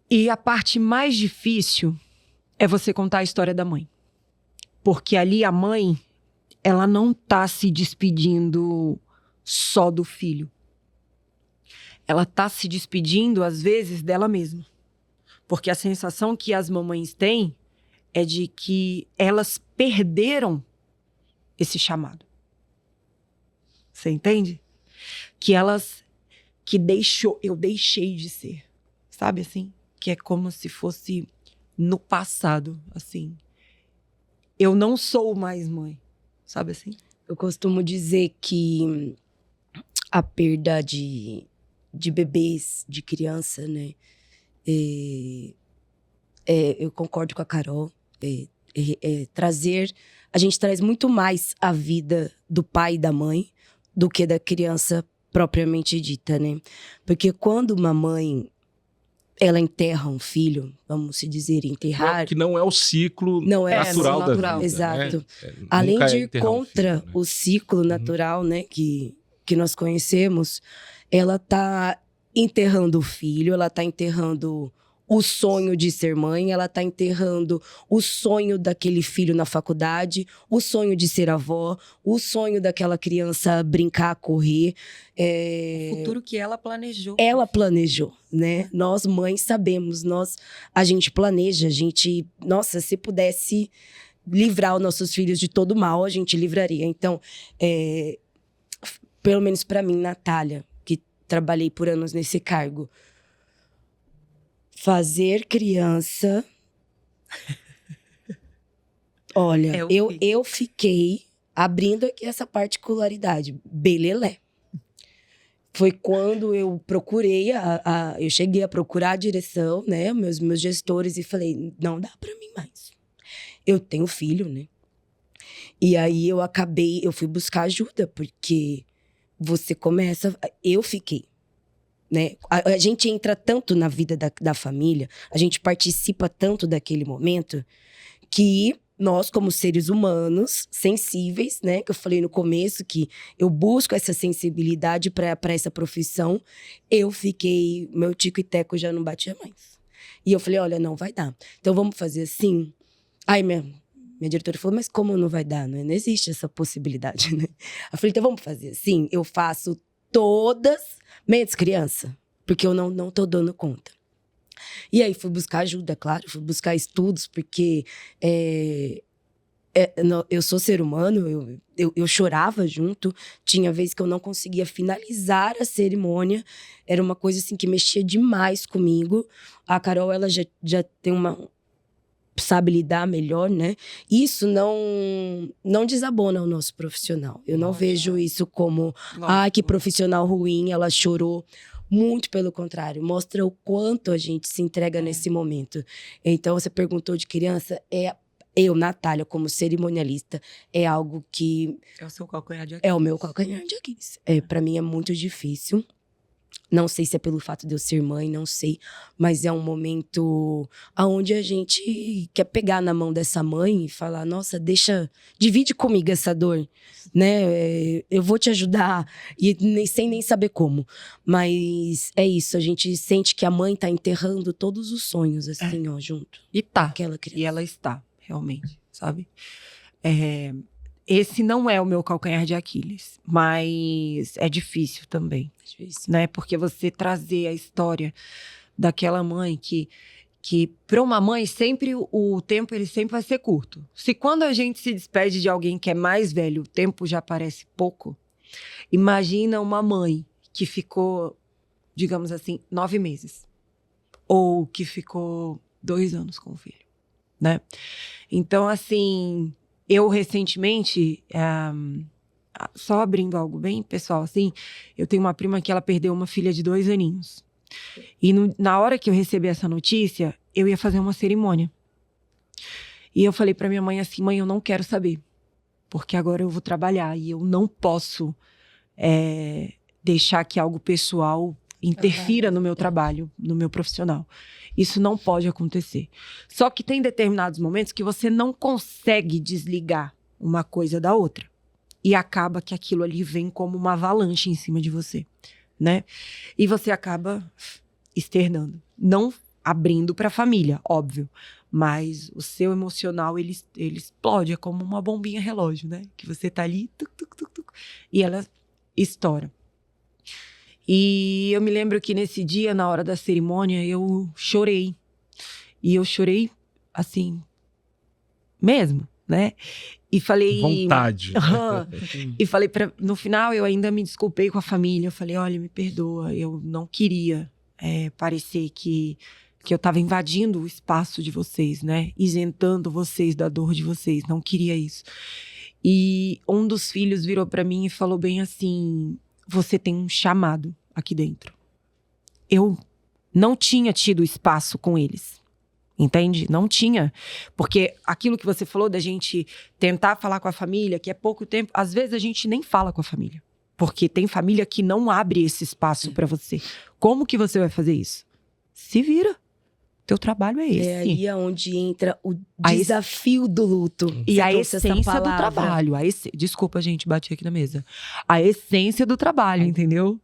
E a parte mais difícil é você contar a história da mãe. Porque ali a mãe, ela não está se despedindo só do filho. Ela está se despedindo, às vezes, dela mesma. Porque a sensação que as mamães têm é de que elas perderam esse chamado. Você entende? Eu deixei de ser. Sabe assim? Que é como se fosse no passado, assim. Eu não sou mais mãe. Sabe assim? Eu costumo dizer que a perda de bebês, de criança, né? Eu concordo com a Carol. A gente traz muito mais a vida do pai e da mãe do que da criança propriamente dita, né? Porque quando uma mãe, ela enterra um filho, vamos se dizer, enterrar... Que não é o ciclo natural da vida. Exato. Né? Além de ir enterrar contra filho, né? o ciclo natural, né, que nós conhecemos, ela tá enterrando o filho, ela tá enterrando o sonho de ser mãe, ela tá enterrando o sonho daquele filho na faculdade, o sonho de ser avó, o sonho daquela criança brincar, correr. O futuro que ela planejou. Ela planejou, né? Nós mães sabemos, a gente planeja, nossa, se pudesse livrar os nossos filhos de todo mal, a gente livraria. Então, pelo menos para mim, Natália, que trabalhei por anos nesse cargo, fazer criança... Olha, eu fiquei abrindo aqui essa particularidade. Belelé. Foi quando eu procurei, eu cheguei a procurar a direção, né? Meus gestores, e falei, não dá para mim mais. Eu tenho filho, né? E aí eu fui buscar ajuda, porque você começa... Eu fiquei. Né? A gente entra tanto na vida da família, a gente participa tanto daquele momento, que nós, como seres humanos, sensíveis, né? Que eu falei no começo, que eu busco essa sensibilidade para essa profissão, eu fiquei... Meu tico e teco já não batia mais. E eu falei, olha, não vai dar. Então, vamos fazer assim? Aí, minha diretora falou, mas como não vai dar? Não existe essa possibilidade, né? Eu falei, então vamos fazer assim? Eu faço todas... menos criança, porque eu não tô dando conta. E aí fui buscar ajuda, claro, fui buscar estudos, porque eu sou ser humano, eu chorava junto, tinha vezes que eu não conseguia finalizar a cerimônia, era uma coisa assim que mexia demais comigo. A Carol, ela já tem sabe lidar melhor, né? Isso não desabona o nosso profissional. Eu não vejo isso como, que profissional ruim, ela chorou. Muito pelo contrário, mostra o quanto a gente se entrega nesse momento. Então, você perguntou de criança, eu, Natália, como cerimonialista, é algo que... É o seu calcanhar de Aquiles. É o meu calcanhar de Aquiles. Para mim é muito difícil. Não sei se é pelo fato de eu ser mãe, não sei. Mas é um momento onde a gente quer pegar na mão dessa mãe e falar, nossa, divide comigo essa dor, né? Eu vou te ajudar, e sem nem saber como. Mas é isso, a gente sente que a mãe tá enterrando todos os sonhos, assim, junto. E tá. Aquela criança. E ela está, realmente, sabe? Esse não é o meu calcanhar de Aquiles, mas é difícil também, né? Porque você trazer a história daquela mãe que para uma mãe sempre o tempo ele sempre vai ser curto. Se quando a gente se despede de alguém que é mais velho, o tempo já parece pouco, imagina uma mãe que ficou, digamos assim, 9 meses. Ou que ficou 2 anos com o filho, né? Então, assim... Eu, recentemente, só abrindo algo bem pessoal, assim, eu tenho uma prima que ela perdeu uma filha de 2 aninhos. E na hora que eu recebi essa notícia, eu ia fazer uma cerimônia. E eu falei pra minha mãe assim, mãe, eu não quero saber, porque agora eu vou trabalhar e eu não posso deixar que algo pessoal interfira no meu trabalho, no meu profissional. Isso não pode acontecer. Só que tem determinados momentos que você não consegue desligar uma coisa da outra. E acaba que aquilo ali vem como uma avalanche em cima de você, né? E você acaba externando. Não abrindo para a família, óbvio. Mas o seu emocional, ele explode. É como uma bombinha relógio, né? Que você tá ali, tuc, tuc, tuc, tuc, e ela estoura. E eu me lembro que nesse dia, na hora da cerimônia, eu chorei. E eu chorei, assim, mesmo, né? E falei... Vontade. E falei, no final, eu ainda me desculpei com a família. Eu falei, olha, me perdoa, eu não queria parecer que eu estava invadindo o espaço de vocês, né? Isentando vocês da dor de vocês. Não queria isso. E um dos filhos virou para mim e falou bem assim... você tem um chamado aqui dentro. Eu não tinha tido espaço com eles. Entende? Não tinha. Porque aquilo que você falou da gente tentar falar com a família, que é pouco tempo, às vezes a gente nem fala com a família. Porque tem família que não abre esse espaço pra você. Como que você vai fazer isso? Se vira. Teu trabalho é esse. É aí onde entra o A desafio do luto. E Você a trouxe essa essência do palavra. trabalho. Desculpa, gente, bati aqui na mesa. A essência do trabalho, entendeu?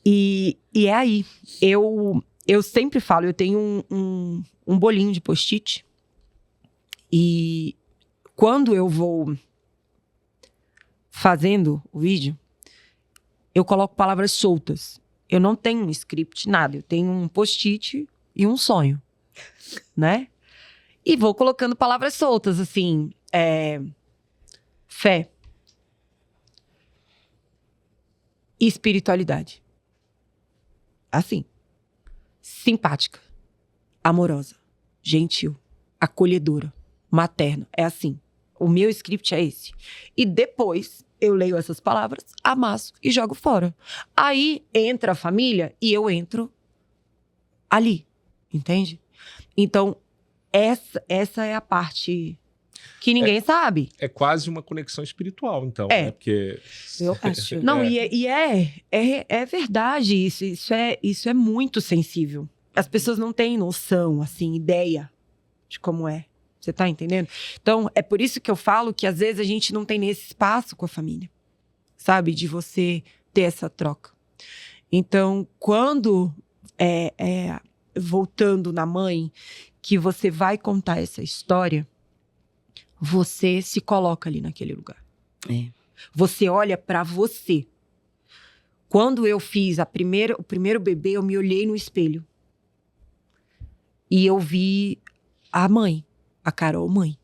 E é aí. Eu sempre falo, eu tenho um bolinho de post-it. E quando eu vou fazendo o vídeo, eu coloco palavras soltas. Eu não tenho um script, nada. Eu tenho um post-it e um sonho, né? E vou colocando palavras soltas, assim. Fé. Espiritualidade. Assim. Simpática. Amorosa. Gentil. Acolhedora. Materna. É assim. O meu script é esse. E depois eu leio essas palavras, amasso e jogo fora. Aí entra a família e eu entro ali. Entende? Então, essa é a parte que ninguém sabe. É quase uma conexão espiritual, então, É. né? Porque... Eu acho. Não, é verdade isso. Isso é muito sensível. As pessoas não têm noção, assim, ideia de como é. Você tá entendendo? Então, é por isso que eu falo que às vezes a gente não tem nesse espaço com a família. Sabe? De você ter essa troca. Então, quando voltando na mãe, que você vai contar essa história, você se coloca ali naquele lugar. É. Você olha pra você. Quando eu fiz o primeiro bebê, eu me olhei no espelho. E eu vi a mãe, a Carol mãe.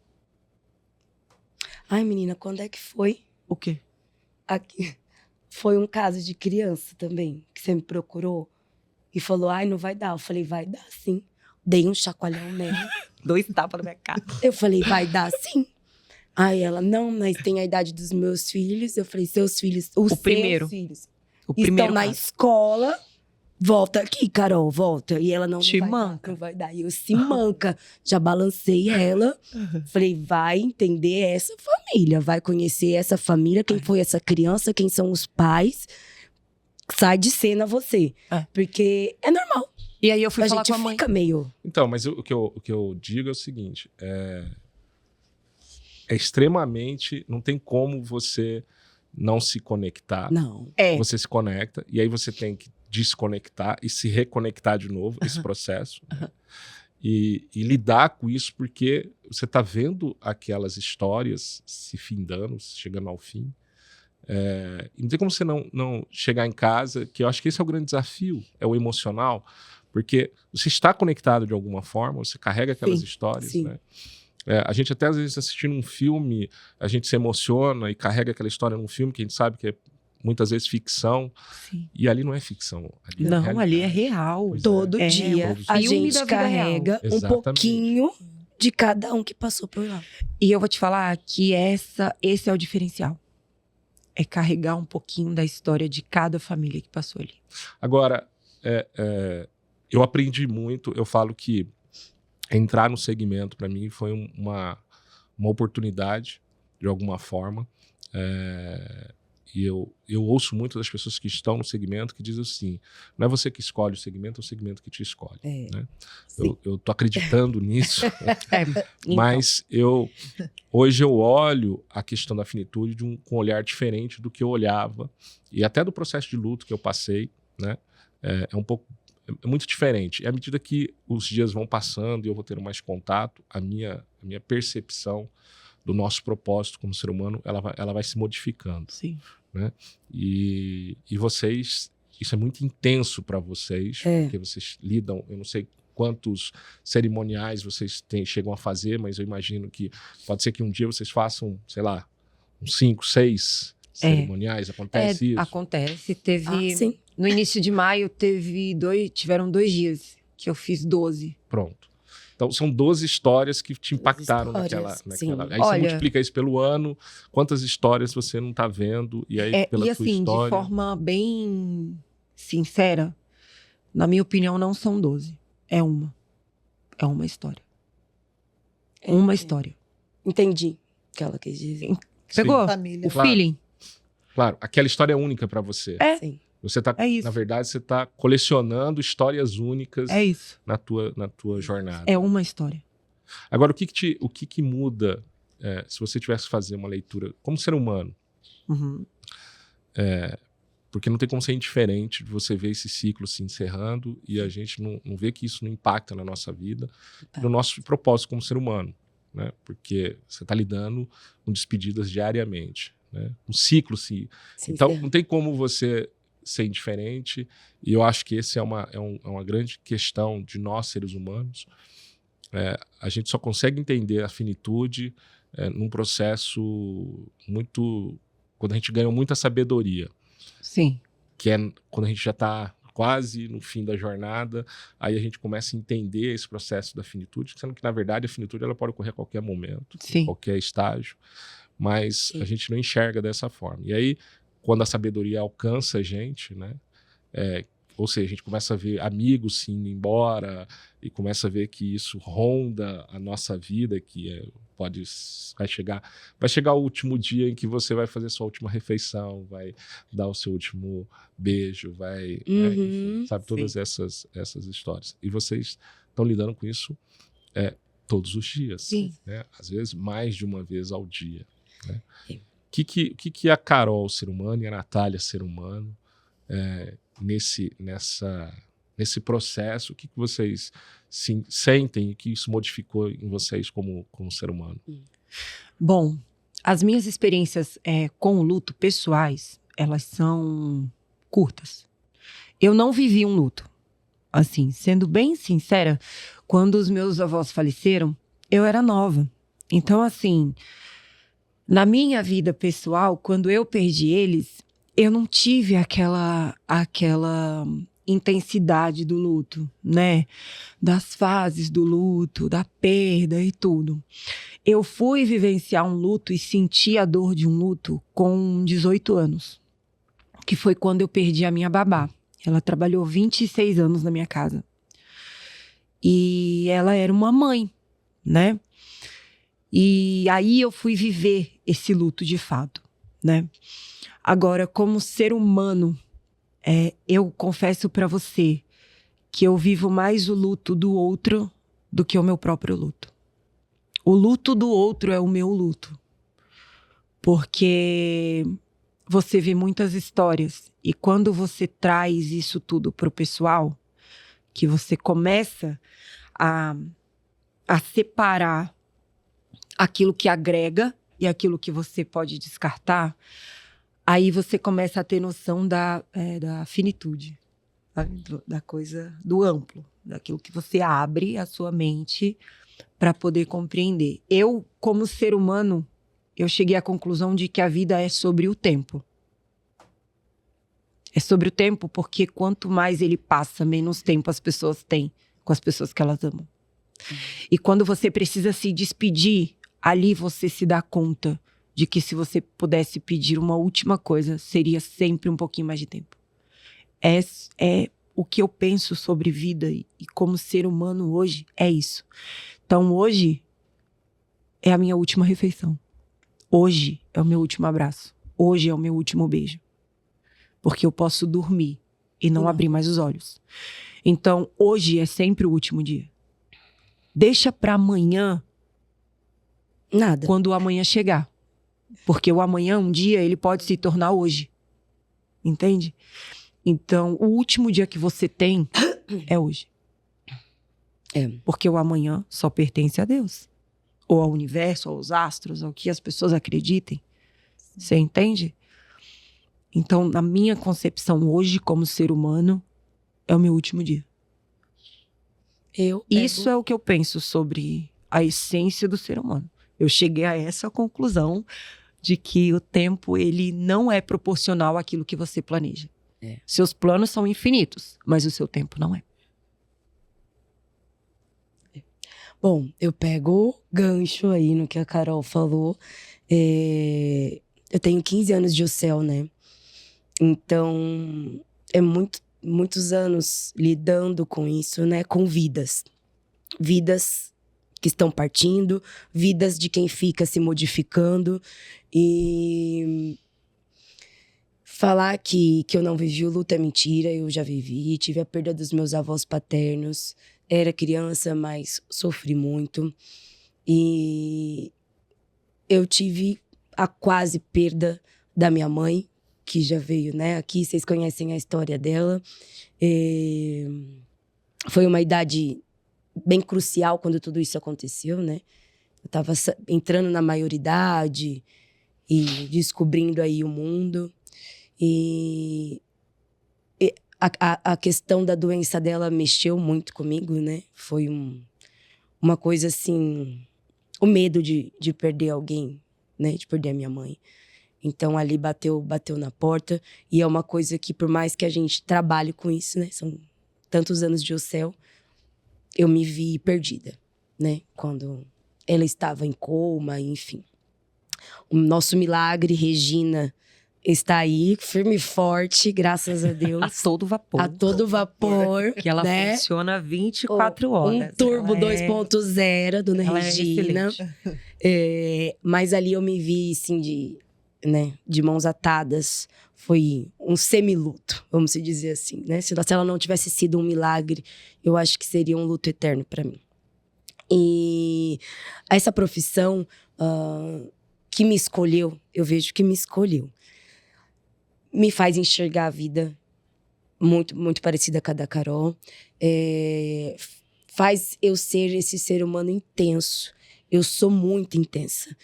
Ai, menina, quando é que foi? O quê? Aqui. Foi um caso de criança também, que você me procurou e falou, ai, não vai dar. Eu falei, vai dar sim. Dei um chacoalhão nela. 2 tapas na minha cara. Eu falei, vai dar sim. Aí ela, não, mas tem a idade dos meus filhos. Eu falei, seus filhos, os seus primeiro. filhos O estão primeiro na caso. escola. Volta aqui, Carol, volta. E ela, não Te vai manca. dar, não vai dar. E eu, se manca. Já balancei ela. Falei, vai entender essa família. Vai conhecer essa família, quem foi essa criança, quem são os pais. Sai de cena você. Porque é normal. E aí eu fui A falar gente com a mãe. fica meio... Então, mas o que eu digo é o seguinte, é extremamente... Não tem como você não se conectar. Não. Você se conecta, e aí você tem que desconectar e se reconectar de novo, esse processo. Né? E lidar com isso, porque você está vendo aquelas histórias se findando, chegando ao fim. E não tem como você não chegar em casa, que eu acho que esse é o grande desafio, é o emocional, porque você está conectado de alguma forma, você carrega aquelas histórias, sim. né? A gente até às vezes assistindo um filme, a gente se emociona e carrega aquela história num filme que a gente sabe que é muitas vezes ficção, Sim. e ali não é ficção. Ali Não, realidade. ali é real. Pois Todo É, dia todos os a dias. Filme da gente vida carrega real. um Exatamente. pouquinho de cada um que passou por lá. E eu vou te falar que esse é o diferencial. É carregar um pouquinho da história de cada família que passou ali. Agora, eu aprendi muito, eu falo que entrar no segmento, para mim, foi uma oportunidade, de alguma forma. E eu ouço muito das pessoas que estão no segmento que dizem assim, não é você que escolhe o segmento, é o segmento que te escolhe. Né? Eu tô acreditando nisso, Então, mas hoje eu olho a questão da finitude com um olhar diferente do que eu olhava, e até do processo de luto que eu passei, né? É muito diferente. E à medida que os dias vão passando e eu vou tendo mais contato, a minha percepção do nosso propósito como ser humano, ela vai se modificando. sim. Né? E vocês, isso é muito intenso para vocês, porque vocês lidam, eu não sei quantos cerimoniais vocês chegam a fazer, mas eu imagino que pode ser que um dia vocês façam, sei lá, uns 5, 6 cerimoniais, acontece isso? Acontece. Teve, sim. no início de maio, tiveram 2 dias que eu fiz 12. Pronto. Então, são 12 histórias que te impactaram histórias, naquela... Aí Olha, você multiplica isso pelo ano, quantas histórias você não tá vendo, e aí pela e tua assim, história... de forma bem sincera, na minha opinião, não são 12. É uma. É uma história. Uma história. Entendi o que ela quis dizer. Pegou? Família. O Claro. feeling? Claro, aquela história é única pra você. É. Sim. Você tá, É isso. na verdade, você tá colecionando histórias únicas É isso. na tua jornada. É uma história. Agora, o que muda se você tivesse que fazer uma leitura como ser humano? Uhum. Porque não tem como ser indiferente de você ver esse ciclo se encerrando e a gente não vê que isso não impacta na nossa vida, no nosso propósito como ser humano, né? Porque você está lidando com despedidas diariamente, né? Um ciclo se... Então, não tem como você ser indiferente, e eu acho que esse é uma grande questão de nós, seres humanos. A gente só consegue entender a finitude num processo muito... Quando a gente ganha muita sabedoria. Sim. Que é quando a gente já está quase no fim da jornada, aí a gente começa a entender esse processo da finitude, sendo que, na verdade, a finitude ela pode ocorrer a qualquer momento, Sim. em qualquer estágio, mas Sim. a gente não enxerga dessa forma. E aí, quando a sabedoria alcança a gente, né, ou seja, a gente começa a ver amigos se indo embora e começa a ver que isso ronda a nossa vida, que vai chegar o último dia em que você vai fazer sua última refeição, vai dar o seu último beijo, vai, né, enfim, sabe, todas essas histórias. E vocês estão lidando com isso todos os dias, Sim. né? Às vezes mais de uma vez ao dia, né? Sim. O que a Carol, ser humano, e a Natália, ser humano, nesse processo, o que vocês sentem e que isso modificou em vocês como ser humano? Bom, as minhas experiências com o luto pessoais, elas são curtas. Eu não vivi um luto. Assim, sendo bem sincera, quando os meus avós faleceram, eu era nova. Então, assim, na minha vida pessoal, quando eu perdi eles, eu não tive aquela intensidade do luto, né? Das fases do luto, da perda e tudo. Eu fui vivenciar um luto e senti a dor de um luto com 18 anos, que foi quando eu perdi a minha babá. Ela trabalhou 26 anos na minha casa. E ela era uma mãe, né? E aí eu fui viver esse luto de fato, né? Agora, como ser humano, eu confesso pra você que eu vivo mais o luto do outro do que o meu próprio luto. O luto do outro é o meu luto. Porque você vê muitas histórias e quando você traz isso tudo pro pessoal, que você começa a separar aquilo que agrega e aquilo que você pode descartar, aí você começa a ter noção da finitude, sabe? Da coisa, do amplo, daquilo que você abre a sua mente para poder compreender. Eu, como ser humano, eu cheguei à conclusão de que a vida é sobre o tempo. É sobre o tempo porque quanto mais ele passa, menos tempo as pessoas têm com as pessoas que elas amam. E quando você precisa se despedir, ali você se dá conta de que se você pudesse pedir uma última coisa, seria sempre um pouquinho mais de tempo. É o que eu penso sobre vida e como ser humano hoje, é isso. Então hoje é a minha última refeição. Hoje é o meu último abraço. Hoje é o meu último beijo. Porque eu posso dormir e não abrir mais os olhos. Então hoje é sempre o último dia. Deixa pra amanhã Nada. quando o amanhã chegar. Porque o amanhã, um dia, ele pode se tornar hoje. Entende? Então, o último dia que você tem é hoje. Porque o amanhã só pertence a Deus. Ou ao universo, aos astros, ao que as pessoas acreditem. Você entende? Então, na minha concepção hoje, como ser humano, é o meu último dia. Isso é o que eu penso sobre a essência do ser humano. Eu cheguei a essa conclusão de que o tempo, ele não é proporcional àquilo que você planeja. Seus planos são infinitos, mas o seu tempo não é. Bom, eu pego o gancho aí no que a Carol falou. Eu tenho 15 anos de Ocel, né? Então, é muitos anos lidando com isso, né? Com vidas. Vidas que estão partindo, vidas de quem fica se modificando. E falar que eu não vivi o luto é mentira, eu já vivi. Tive a perda dos meus avós paternos. Era criança, mas sofri muito. E eu tive a quase perda da minha mãe, que já veio, né, aqui. Vocês conhecem a história dela. Foi uma idade bem crucial quando tudo isso aconteceu, né? Eu estava entrando na maioridade e descobrindo aí o mundo. E a questão da doença dela mexeu muito comigo, né? Foi uma coisa assim... O medo de perder alguém, né? De perder a minha mãe. Então, ali bateu na porta. E é uma coisa que, por mais que a gente trabalhe com isso, né? São tantos anos de Ocel, eu me vi perdida, né? Quando ela estava em coma, enfim. O nosso milagre, Regina, está aí, firme e forte, graças a Deus. A todo vapor. A todo vapor. Que ela né? funciona 24 horas. Um turbo 2.0, dona ela Regina. Mas ali eu me vi, assim, de mãos atadas. Foi um semiluto, vamos dizer assim, né? Se ela não tivesse sido um milagre, eu acho que seria um luto eterno para mim. E essa profissão que me escolheu, eu vejo que me escolheu, me faz enxergar a vida muito, muito parecida com a da Carol. Faz eu ser esse ser humano intenso. Eu sou muito intensa.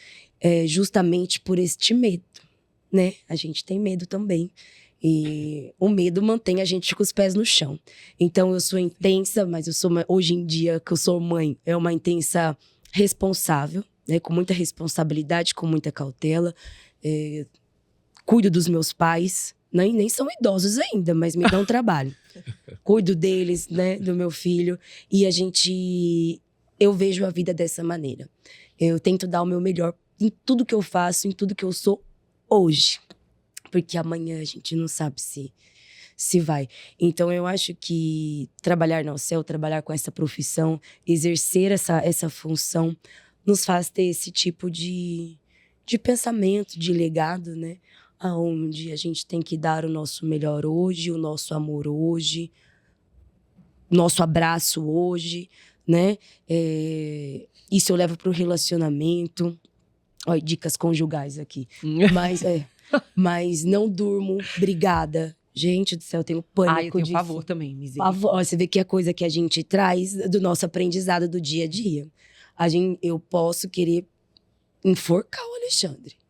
Justamente por este medo, né? A gente tem medo também. E o medo mantém a gente com os pés no chão. Então, eu sou intensa, mas eu sou hoje em dia, que eu sou mãe, é uma intensa responsável, né? Com muita responsabilidade, com muita cautela. Cuido dos meus pais, nem são idosos ainda, mas me dão trabalho. Cuido deles, né? Do meu filho. E eu vejo a vida dessa maneira. Eu tento dar o meu melhor em tudo que eu faço, em tudo que eu sou hoje. Porque amanhã a gente não sabe se vai. Então, eu acho que trabalhar no Ocel, trabalhar com essa profissão, exercer essa função, nos faz ter esse tipo de pensamento, de legado, né? Aonde a gente tem que dar o nosso melhor hoje, o nosso amor hoje, nosso abraço hoje, né? Isso eu levo para o relacionamento. Olha, dicas conjugais aqui. Mas não durmo, brigada. Gente do céu, eu tenho pânico eu tenho pavor também, misericórdia. Pavor. Você vê que é coisa que a gente traz do nosso aprendizado do dia a dia. Eu posso querer enforcar o Alexandre.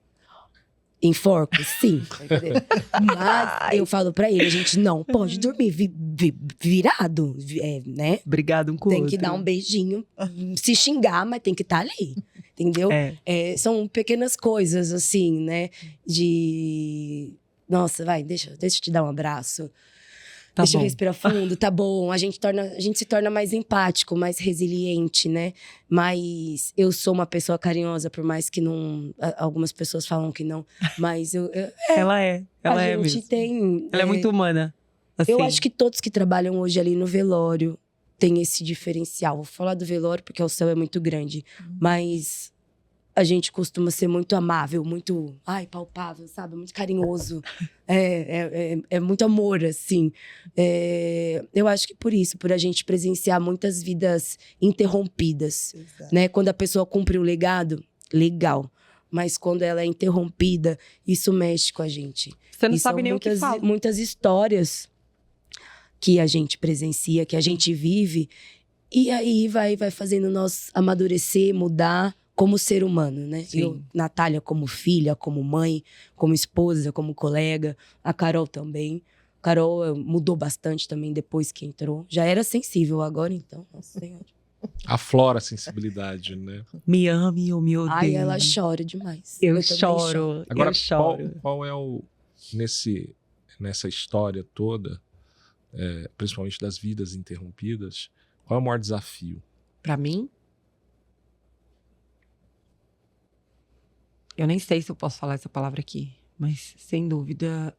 Enforco? Sim. Mas eu falo pra ele, a gente não pode dormir virado, né? Obrigado, um com o Tem outro. que dar um beijinho, se xingar, mas tem que estar ali, entendeu? São pequenas coisas, assim, né? Nossa, vai, deixa eu te dar um abraço. Tá Deixa bom. eu respirar fundo, tá bom. A gente se torna mais empático, mais resiliente, né? Mas eu sou uma pessoa carinhosa, por mais que não... Algumas pessoas falam que não, mas Ela é a gente mesmo. tem... Ela é muito humana. Assim. Eu acho que todos que trabalham hoje ali no velório têm esse diferencial. Vou falar do velório porque o céu é muito grande, mas a gente costuma ser muito amável, muito palpável, sabe? Muito carinhoso. É muito amor, assim. Eu acho que por isso, por a gente presenciar muitas vidas interrompidas. Né? Quando a pessoa cumpre o legado, legal. Mas quando ela é interrompida, isso mexe com a gente. Você não E sabe são nem o que fala. muitas histórias que a gente presencia, que a gente vive. E aí vai fazendo nós amadurecer, mudar como ser humano, né? Sim. Eu, Natália, como filha, como mãe, como esposa, como colega. A Carol também. A Carol mudou bastante também depois que entrou. Já era sensível agora, então. Nossa Senhora. Aflora a sensibilidade, né? Me ame ou me odeie. Ai, ela chora demais. Eu também choro. Agora, eu choro. qual é nessa história toda, principalmente das vidas interrompidas, qual é o maior desafio? Pra mim, Eu nem sei se eu posso falar essa palavra aqui, mas sem dúvida,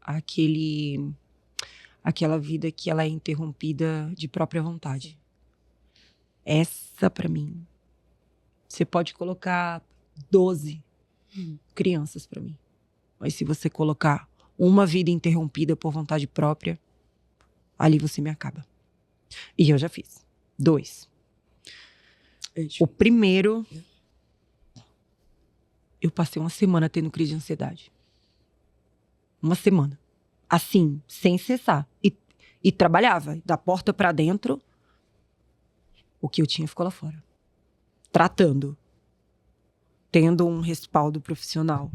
aquela vida que ela é interrompida de própria vontade. Essa, pra mim, você pode colocar 12 crianças pra mim. Mas se você colocar uma vida interrompida por vontade própria, ali você me acaba. E eu já fiz. 2. O primeiro, eu passei uma semana tendo crise de ansiedade. Uma semana. Assim, sem cessar. E trabalhava. Da porta pra dentro, o que eu tinha ficou lá fora. Tratando. Tendo um respaldo profissional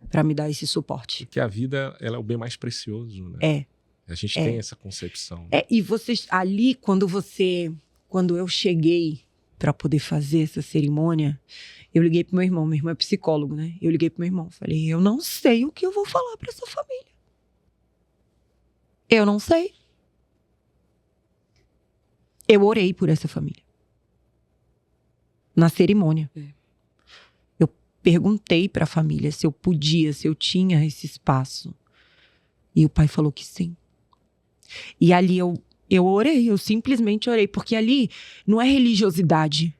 pra me dar esse suporte. Porque a vida, ela é o bem mais precioso, né? É. A gente tem essa concepção. E vocês, ali, quando eu cheguei pra poder fazer essa cerimônia, eu liguei pro meu irmão é psicólogo, né? Eu liguei pro meu irmão, falei, eu não sei o que eu vou falar pra essa família. Eu não sei. Eu orei por essa família. Na cerimônia. Eu perguntei pra família se eu podia, se eu tinha esse espaço. E o pai falou que sim. E ali eu orei, eu simplesmente orei. Porque ali não é religiosidade.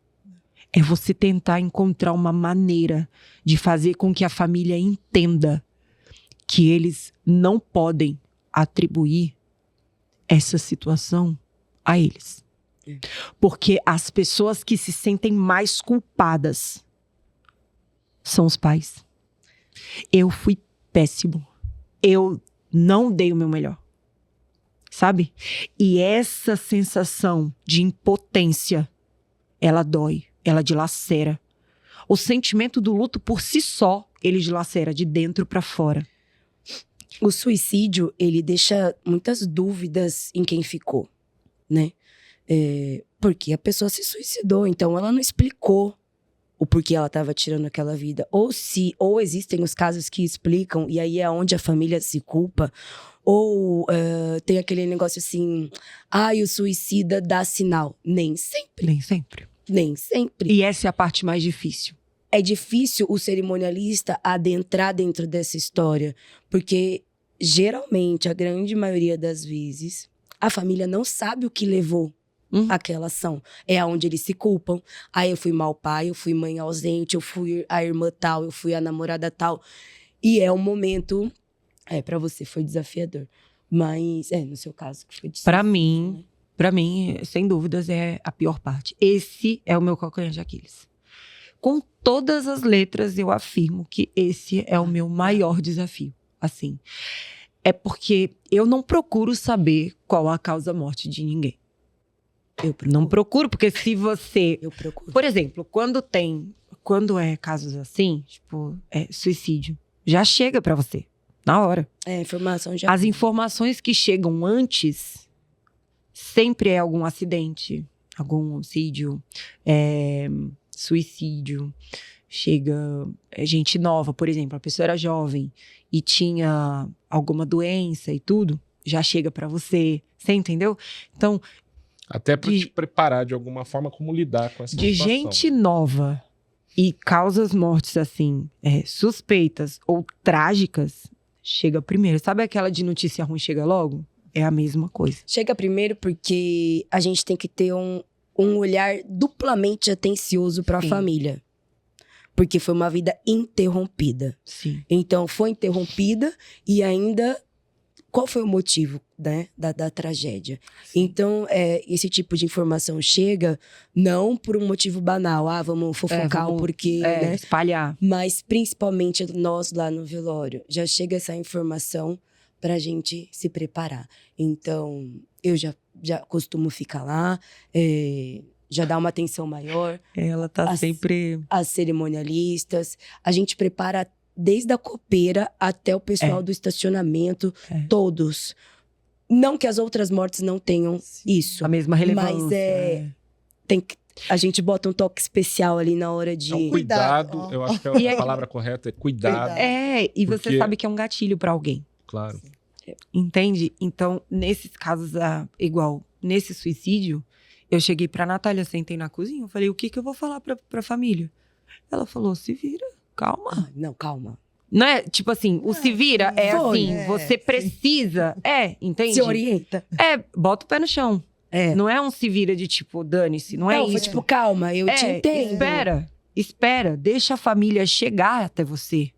É você tentar encontrar uma maneira de fazer com que a família entenda que eles não podem atribuir essa situação a eles. Porque as pessoas que se sentem mais culpadas são os pais. Eu fui péssimo. Eu não dei o meu melhor. Sabe? E essa sensação de impotência, ela dói, ela dilacera. O sentimento do luto por si só, ele dilacera de dentro pra fora. O suicídio, ele deixa muitas dúvidas em quem ficou, né? Porque a pessoa se suicidou, então ela não explicou o porquê ela estava tirando aquela vida. Ou existem os casos que explicam, e aí é onde a família se culpa. Ou tem aquele negócio assim, o suicida dá sinal. Nem sempre. Nem sempre. Nem sempre. E essa é a parte mais difícil. É difícil o cerimonialista adentrar dentro dessa história, porque geralmente, a grande maioria das vezes, a família não sabe o que levou aquela ação. É onde eles se culpam. Eu fui mau pai, eu fui mãe ausente, eu fui a irmã tal, eu fui a namorada tal. E é um momento... pra você foi desafiador. Mas, no seu caso, que foi difícil. Pra mim, sem dúvidas, é a pior parte. Esse é o meu calcanhar de Aquiles. Com todas as letras, eu afirmo que esse é o meu maior desafio. Assim, é porque eu não procuro saber qual a causa-morte de ninguém. Eu não procuro, porque se você... Eu procuro. Por exemplo, quando é casos assim, tipo, suicídio, já chega pra você, na hora. Informação já... As informações que chegam antes, sempre é algum acidente, algum homicídio, suicídio. Chega gente nova, por exemplo, a pessoa era jovem e tinha alguma doença e tudo, já chega pra você. Você entendeu? Então... Até para te preparar de alguma forma como lidar com essa de situação. gente nova e causas mortes assim, suspeitas ou trágicas, chega primeiro. Sabe aquela de notícia ruim chega logo? É a mesma coisa. Chega primeiro porque a gente tem que ter um olhar duplamente atencioso para a família. Porque foi uma vida interrompida. Sim. Então, foi interrompida e ainda... Qual foi o motivo, né, da tragédia? Sim. Então, esse tipo de informação chega não por um motivo banal. Vamos fofocar o porquê, né? Espalhar. Mas, principalmente, nós lá no velório. Já chega essa informação pra gente se preparar. Então, eu já costumo ficar lá, já dá uma atenção maior. Ela tá sempre... As cerimonialistas. A gente prepara desde a copeira até o pessoal do estacionamento, todos. Não que as outras mortes não tenham isso. A mesma relevância. Mas a gente bota um toque especial ali na hora de... Então, cuidado, eu acho que a palavra correta é cuidado. E você sabe que é um gatilho pra alguém. Claro. Entende? Então, nesses casos, igual nesse suicídio, eu cheguei pra Natália, sentei na cozinha, eu falei, o que eu vou falar pra família? Ela falou, se vira. Calma. Ah, não, calma. Não é tipo assim, o se vira é Foi. assim, você precisa. Entende? Se orienta. Bota o pé no chão. É. Não é um se vira de tipo, dane-se, não é Não, isso. foi tipo, calma, eu te entendo. Espera, deixa a família chegar até você.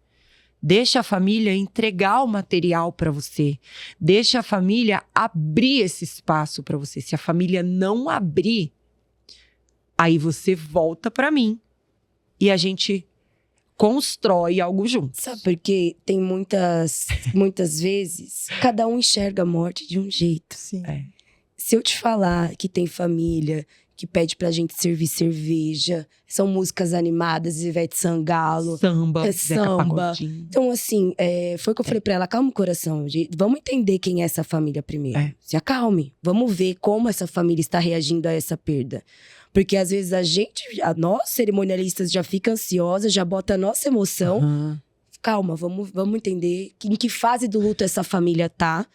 Deixa a família entregar o material para você. Deixa a família abrir esse espaço para você. Se a família não abrir, aí você volta para mim e a gente constrói algo junto. Sabe, porque tem muitas vezes, cada um enxerga a morte de um jeito. Sim. Se eu te falar que tem família que pede pra gente servir cerveja, são músicas animadas, Ivete Sangalo. Samba, Zeca Zeca Pagodinho. Pagodinho. Então, assim, foi o que eu falei pra ela, calma o coração, gente. Vamos entender quem é essa família primeiro. Se acalme. Vamos ver como essa família está reagindo a essa perda. Porque às vezes nós cerimonialistas já fica ansiosa, já bota a nossa emoção. Aham. Calma, vamos entender em que fase do luto essa família tá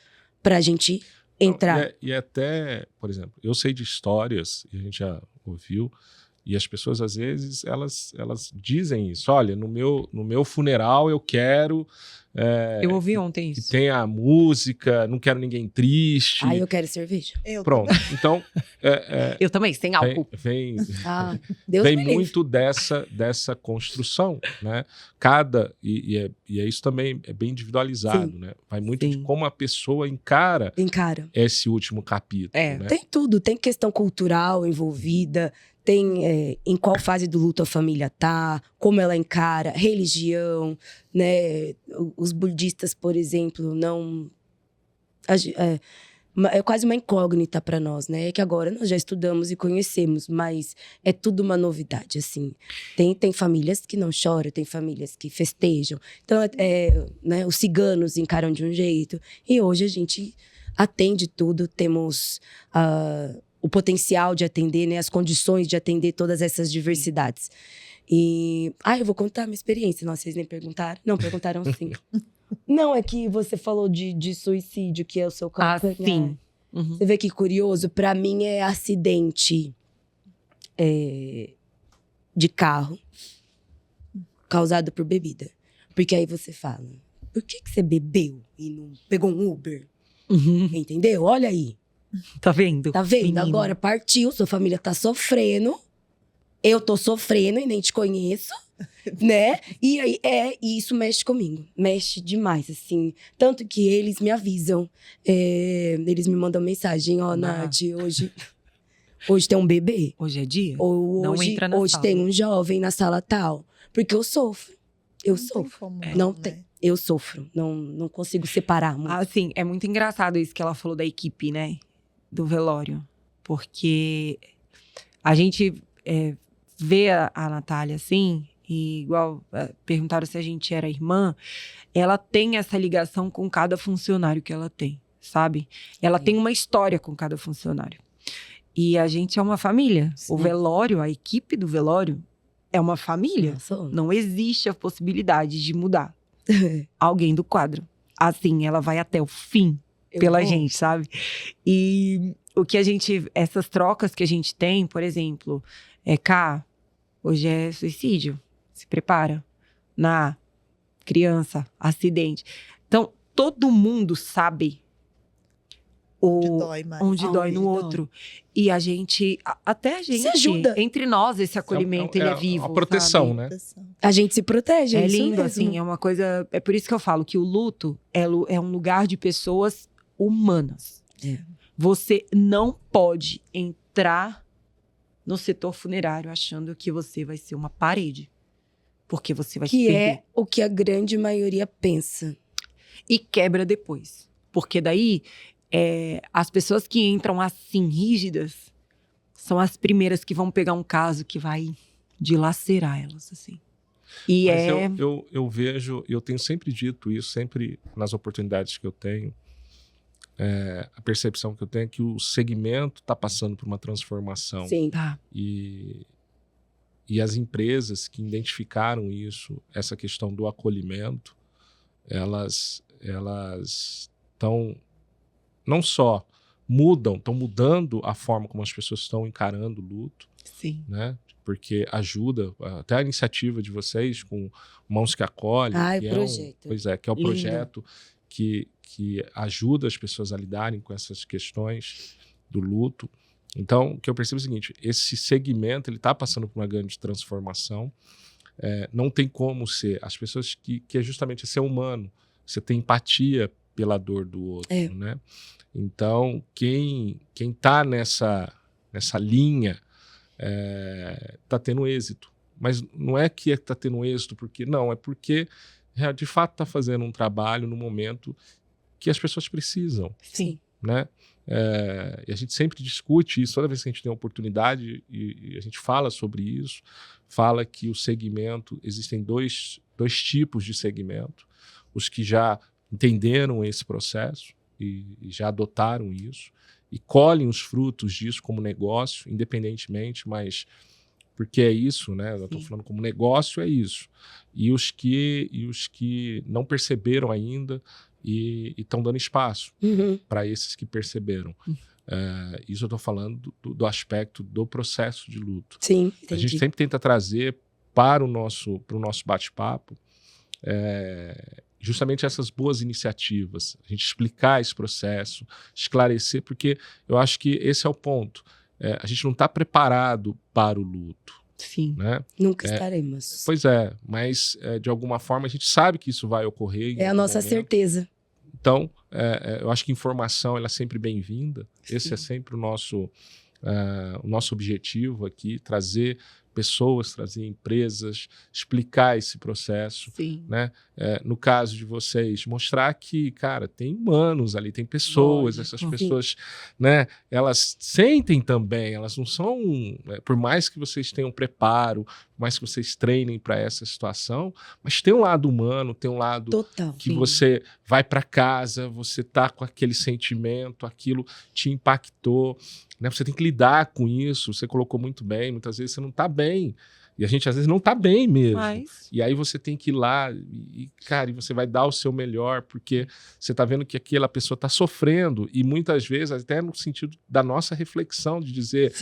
pra gente entrar. E até, por exemplo, eu sei de histórias, e a gente já ouviu, e as pessoas, às vezes, elas dizem isso. Olha, no meu funeral eu quero Eu ouvi ontem que isso. tenha música, não quero ninguém triste. Aí eu quero cerveja. Pronto. Então, Eu também, sem álcool. vem Deus vem me livre. muito dessa construção, né? E é isso também é bem individualizado, Sim. né? Vai muito de Sim. como a pessoa encara Encara. esse último capítulo, né? Tem tudo, tem questão cultural envolvida, tem em qual fase do luto a família tá, como ela encara, religião, né? Os budistas, por exemplo, não... É quase uma incógnita para nós, né? Que agora nós já estudamos e conhecemos, mas é tudo uma novidade, assim. Tem famílias que não choram, tem famílias que festejam. Então, né, os ciganos encaram de um jeito. E hoje a gente atende tudo, temos o potencial de atender, né? As condições de atender todas essas diversidades. E... eu vou contar a minha experiência. Nossa, vocês nem perguntaram? Não, perguntaram sim. Não, é que você falou de suicídio, que é o seu calcanhar. Sim. Uhum. Você vê que curioso? Pra mim é acidente de carro causado por bebida. Porque aí você fala, por que você bebeu e não pegou um Uber? Uhum. Entendeu? Olha aí. Tá vendo? Tá vendo? Menino. Agora partiu, sua família tá sofrendo. Eu tô sofrendo e nem te conheço, né? E aí, isso mexe comigo. Mexe demais, assim. Tanto que eles me avisam. Eles me mandam mensagem, Nath, hoje tem um bebê. Hoje é dia? Ou Não hoje, entra na hoje sala. tem um jovem na sala tal. Porque eu sofro. Eu sofro. Não tem. Né? Eu sofro. Não consigo separar muito. Assim, é muito engraçado isso que ela falou da equipe, né? Do velório. Porque a gente vê a Natália assim, e igual perguntaram se a gente era irmã, ela tem essa ligação com cada funcionário que ela tem, sabe? Ela tem uma história com cada funcionário. E a gente é uma família. Sim. O velório, a equipe do velório, é uma família. Nossa. Não existe a possibilidade de mudar alguém do quadro. Assim, ela vai até o fim pela gente, sabe? E essas trocas que a gente tem, por exemplo, hoje é suicídio, se prepara. Criança, acidente. Então, todo mundo sabe onde dói no outro. E a gente, se ajuda. entre nós, esse acolhimento, ele é vivo, uma proteção, sabe? né? A gente se protege, É isso lindo, mesmo. assim, é uma coisa... É por isso que eu falo que o luto é um lugar de pessoas humanas. É. Você não pode entrar no setor funerário achando que você vai ser uma parede. Porque você vai se Que perder. é o que a grande maioria pensa. E quebra depois. Porque daí, as pessoas que entram assim, rígidas, são as primeiras que vão pegar um caso que vai dilacerar elas, assim. E Mas eu vejo, eu tenho sempre dito isso, sempre nas oportunidades que eu tenho, a percepção que eu tenho é que o segmento está passando por uma transformação. Sim. Tá. E as empresas que identificaram isso, essa questão do acolhimento, elas estão não só estão mudando a forma como as pessoas estão encarando o luto, Sim. né? porque ajuda, até a iniciativa de vocês com Mãos que Acolhem. Ah, que o projeto. Que é o Lindo. projeto que ajuda as pessoas a lidarem com essas questões do luto. Então, o que eu percebo é o seguinte, esse segmento ele está passando por uma grande transformação. Não tem como ser as pessoas que é justamente ser humano, você tem empatia pela dor do outro, né? Então, quem está nessa linha está tendo êxito. Mas não é que está tendo êxito porque... Não, é porque de fato está fazendo um trabalho no momento que as pessoas precisam. Sim. Né? E a gente sempre discute isso, toda vez que a gente tem a oportunidade e a gente fala sobre isso, fala que o segmento, existem dois tipos de segmento, os que já entenderam esse processo e já adotaram isso e colhem os frutos disso como negócio, independentemente, mas porque é isso, né? Eu estou falando como negócio, é isso. E os que não perceberam ainda e estão dando espaço para esses que perceberam. Isso eu estou falando do aspecto do processo de luto. Sim, entendi. A gente sempre tenta trazer para o nosso bate-papo justamente essas boas iniciativas, a gente explicar esse processo, esclarecer, porque eu acho que esse é o ponto. A gente não está preparado para o luto. Sim. Né? Nunca estaremos. Pois é, mas de alguma forma a gente sabe que isso vai ocorrer. É a nossa certeza. Então, eu acho que informação ela é sempre bem-vinda. Esse é sempre o nosso objetivo aqui, trazer pessoas, trazer empresas, explicar esse processo. Sim. Né? No caso de vocês, mostrar que, cara, tem humanos ali, tem pessoas, essas pessoas, né, elas sentem também, elas não são, por mais que vocês tenham preparo, por mais que vocês treinem para essa situação, mas tem um lado humano, tem um lado total, que você vai para casa, você tá com aquele sentimento, aquilo te impactou, né? Você tem que lidar com isso, você colocou muito bem, muitas vezes você não tá bem, e a gente às vezes não tá bem mesmo, e aí você tem que ir lá e cara, e você vai dar o seu melhor, porque você tá vendo que aquela pessoa tá sofrendo, e muitas vezes até no sentido da nossa reflexão, de dizer,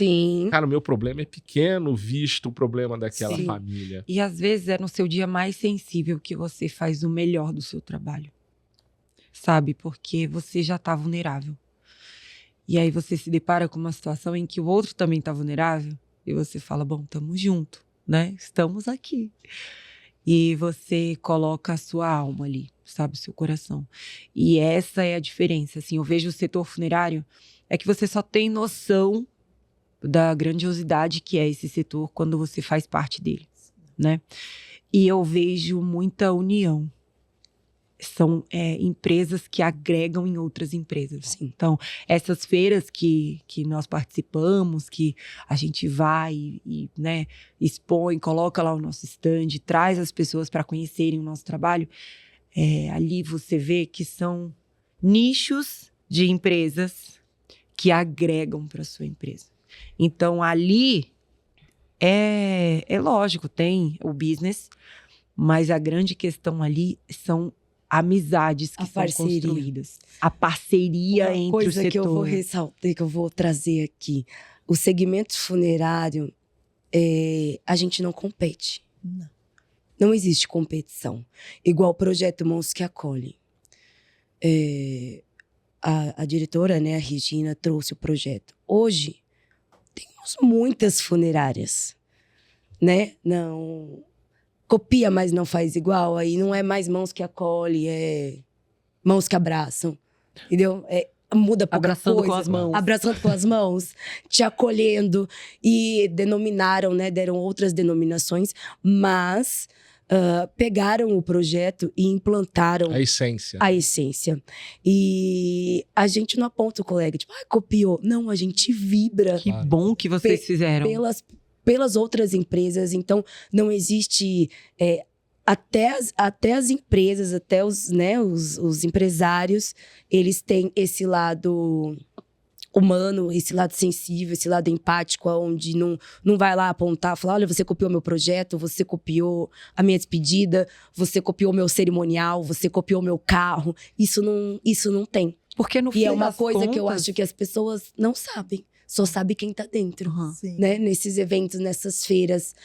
cara, o meu problema é pequeno visto o problema daquela família. E às vezes é no seu dia mais sensível que você faz o melhor do seu trabalho, sabe? Porque você já tá vulnerável. E aí você se depara com uma situação em que o outro também tá vulnerável e você fala, bom, tamo junto, né? Estamos aqui. E você coloca a sua alma ali, sabe? O seu coração. E essa é a diferença, assim. Eu vejo o setor funerário, é que você só tem noção da grandiosidade que é esse setor quando você faz parte dele, né? E eu vejo muita união. São empresas que agregam em outras empresas. Sim. Então, essas feiras que nós participamos, que a gente vai e né, expõe, coloca lá o nosso stand, traz as pessoas para conhecerem o nosso trabalho, ali você vê que são nichos de empresas que agregam para sua empresa. Então, ali é lógico, tem o business, mas a grande questão ali são amizades que são construídas. A parceria entre o setor. Uma coisa que eu vou ressaltar, que eu vou trazer aqui. O segmento funerário, a gente não compete. Não existe competição. Igual o projeto Mãos que Acolhem. A diretora, né, a Regina, trouxe o projeto. Hoje, temos muitas funerárias, né? Não... Copia, mas não faz igual. Aí não é mais Mãos que Acolhem, é Mãos que Abraçam. Entendeu? Muda pouca abraçando coisa. Com as mãos. Abraçando com as mãos, te acolhendo. E denominaram, né? Deram outras denominações, mas pegaram o projeto e implantaram a essência. A essência. E a gente não aponta o colega, tipo, copiou. Não, a gente vibra. Que bom que vocês fizeram. Pelas outras empresas, então não existe até as empresas, até os empresários, eles têm esse lado humano, esse lado sensível, esse lado empático, onde não vai lá apontar, falar, olha, você copiou meu projeto, você copiou a minha despedida, você copiou meu cerimonial, você copiou meu carro. Isso não tem. Porque no e é uma coisa que eu acho que as pessoas não sabem. só sabe quem tá dentro, Sim. né? Nesses eventos, nessas feiras,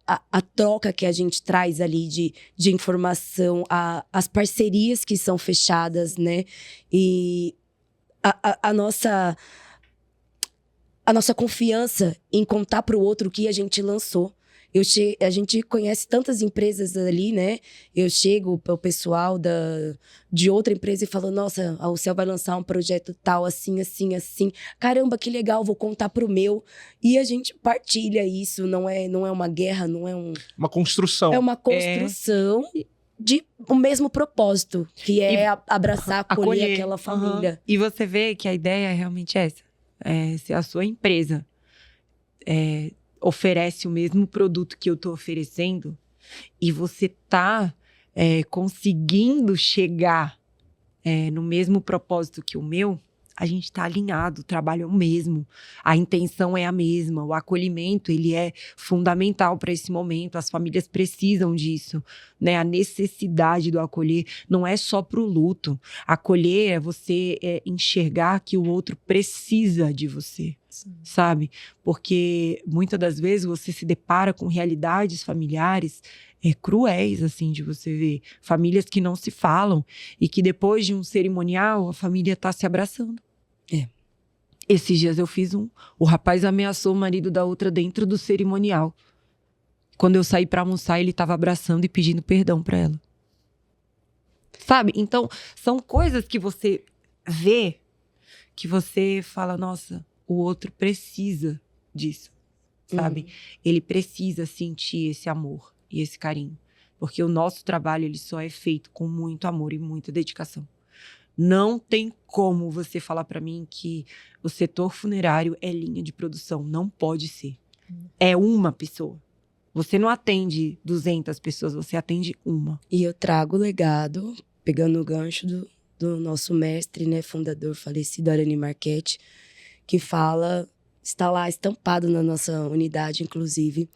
a troca que a gente traz ali de informação, as parcerias que são fechadas, né? E a nossa confiança em contar para o outro o que a gente lançou. A gente conhece tantas empresas ali, né? Eu chego para o pessoal de outra empresa e falo, nossa, a UCEL vai lançar um projeto tal, assim, assim, assim. Caramba, que legal, vou contar pro meu. E a gente partilha isso, não é uma guerra, não é uma construção. É uma construção de o mesmo propósito, que é abraçar, acolher aquela família. E você vê que a ideia é realmente essa. Se a sua empresa oferece o mesmo produto que eu estou oferecendo e você está conseguindo chegar no mesmo propósito que o meu, a gente está alinhado, o trabalho é o mesmo, a intenção é a mesma, o acolhimento ele é fundamental para esse momento, as famílias precisam disso, né? A necessidade do acolher não é só para o luto, acolher é você enxergar que o outro precisa de você. Sim. Sabe? Porque muitas das vezes você se depara com realidades familiares cruéis, assim, de você ver. Famílias que não se falam e que depois de um cerimonial, a família tá se abraçando. Esses dias eu fiz o rapaz ameaçou o marido da outra dentro do cerimonial. Quando eu saí pra almoçar, ele tava abraçando e pedindo perdão pra ela. Sabe? Então, são coisas que você vê, que você fala, nossa, o outro precisa disso, sabe? Ele precisa sentir esse amor e esse carinho. Porque o nosso trabalho, ele só é feito com muito amor e muita dedicação. Não tem como você falar pra mim que o setor funerário é linha de produção. Não pode ser. É uma pessoa. Você não atende 200 pessoas, você atende uma. E eu trago o legado, pegando o gancho do nosso mestre, né, fundador falecido, Arani Marchetti, que fala, está lá estampado na nossa unidade, inclusive,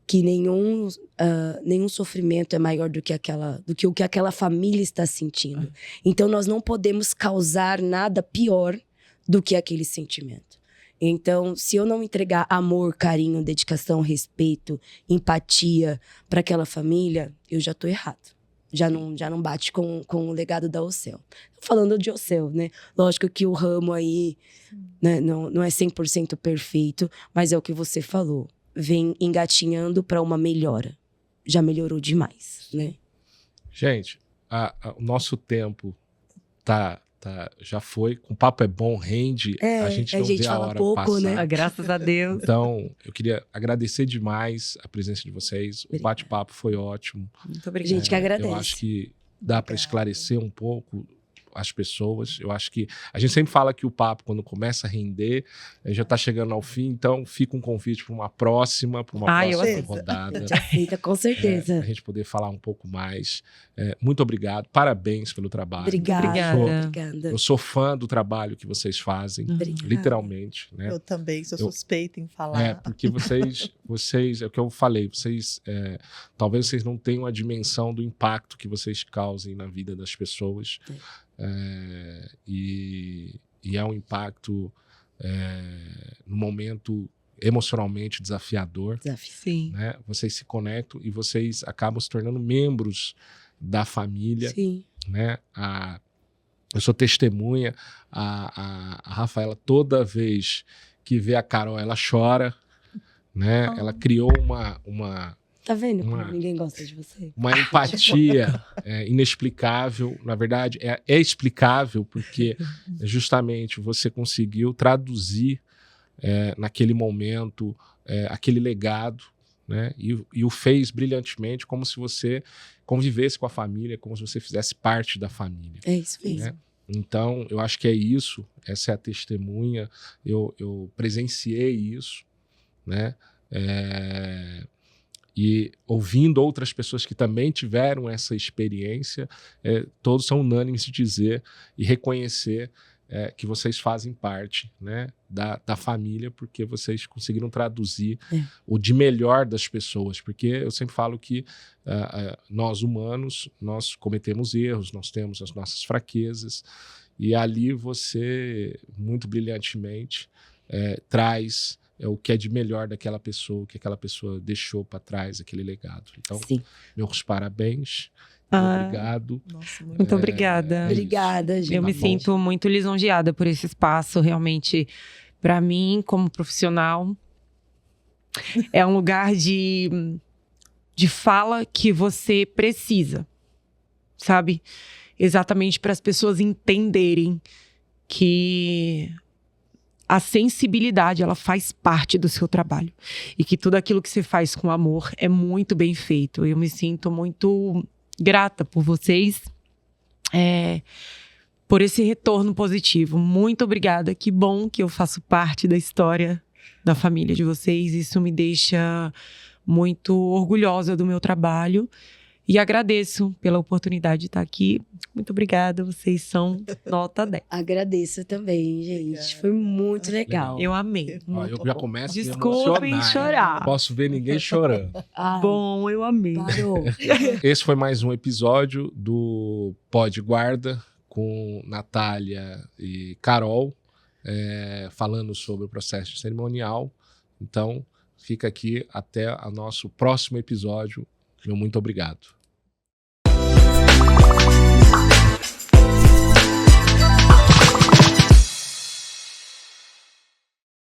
que nenhum sofrimento é maior do que o que aquela família está sentindo. Então, nós não podemos causar nada pior do que aquele sentimento. Então, se eu não entregar amor, carinho, dedicação, respeito, empatia para aquela família, eu já estou errado. Já não bate com o legado da UCEL. Falando de UCEL, né? Lógico que o ramo aí, né, não é 100% perfeito, mas é o que você falou. Vem engatinhando para uma melhora. Já melhorou demais, né? Gente, o nosso tempo já foi. O papo é bom, rende. A gente não vê a hora pouco, passar. Né? Graças a Deus. Então, eu queria agradecer demais a presença de vocês. O bate-papo foi ótimo. Muito obrigada. Gente que agradece. Eu acho que dá para esclarecer um pouco as pessoas. Eu acho que a gente sempre fala que o papo, quando começa a render, já está chegando ao fim. Então, fica um convite para uma próxima rodada. Já fica, com certeza. A gente poder falar um pouco mais. Muito obrigado. Parabéns pelo trabalho. Obrigada. Eu sou fã do trabalho que vocês fazem. Obrigada. Literalmente. Né? Eu também sou suspeita em falar. Porque vocês, é o que eu falei, talvez vocês não tenham a dimensão do impacto que vocês causem na vida das pessoas. E é um impacto no momento emocionalmente desafiador. Sim. Né? Vocês se conectam e vocês acabam se tornando membros da família. Sim. Né? Eu sou testemunha. A Rafaela, toda vez que vê a Carol, ela chora. Né? Ela criou uma Tá vendo como ninguém gosta de você? Uma empatia inexplicável. Na verdade, é explicável porque justamente você conseguiu traduzir naquele momento aquele legado, né? E o fez brilhantemente, como se você convivesse com a família, como se você fizesse parte da família. É isso mesmo. Né? Então, eu acho que é isso. Essa é a testemunha. Eu presenciei isso, né? E ouvindo outras pessoas que também tiveram essa experiência, todos são unânimes de dizer e reconhecer que vocês fazem parte, né, da família, porque vocês conseguiram traduzir o de melhor das pessoas. Porque eu sempre falo que nós humanos, nós cometemos erros, nós temos as nossas fraquezas, e ali você, muito brilhantemente, traz o que é de melhor daquela pessoa, o que aquela pessoa deixou para trás, aquele legado. Então, Sim. meus parabéns. Obrigado. Nossa, Muito obrigada. Obrigada, gente. Eu me sinto muito lisonjeada por esse espaço. Realmente, para mim, como profissional, é um lugar de fala que você precisa, sabe? Exatamente para as pessoas entenderem que a sensibilidade, ela faz parte do seu trabalho. E que tudo aquilo que você faz com amor é muito bem feito. Eu me sinto muito grata por vocês, por esse retorno positivo. Muito obrigada. Que bom que eu faço parte da história da família de vocês. Isso me deixa muito orgulhosa do meu trabalho. E agradeço pela oportunidade de estar aqui. Muito obrigada, vocês são nota 10. Agradeço também, gente. Obrigada. Ó, muito legal. Eu amei. Ó, eu já começo a me Desculpem emocionar. chorar. Não posso ver ninguém chorando. Ai, Bom, eu amei. parou. Esse foi mais um episódio do Pod Guarda com Natália e Carol, falando sobre o processo cerimonial. Então, fica aqui até o nosso próximo episódio. Meu muito obrigado.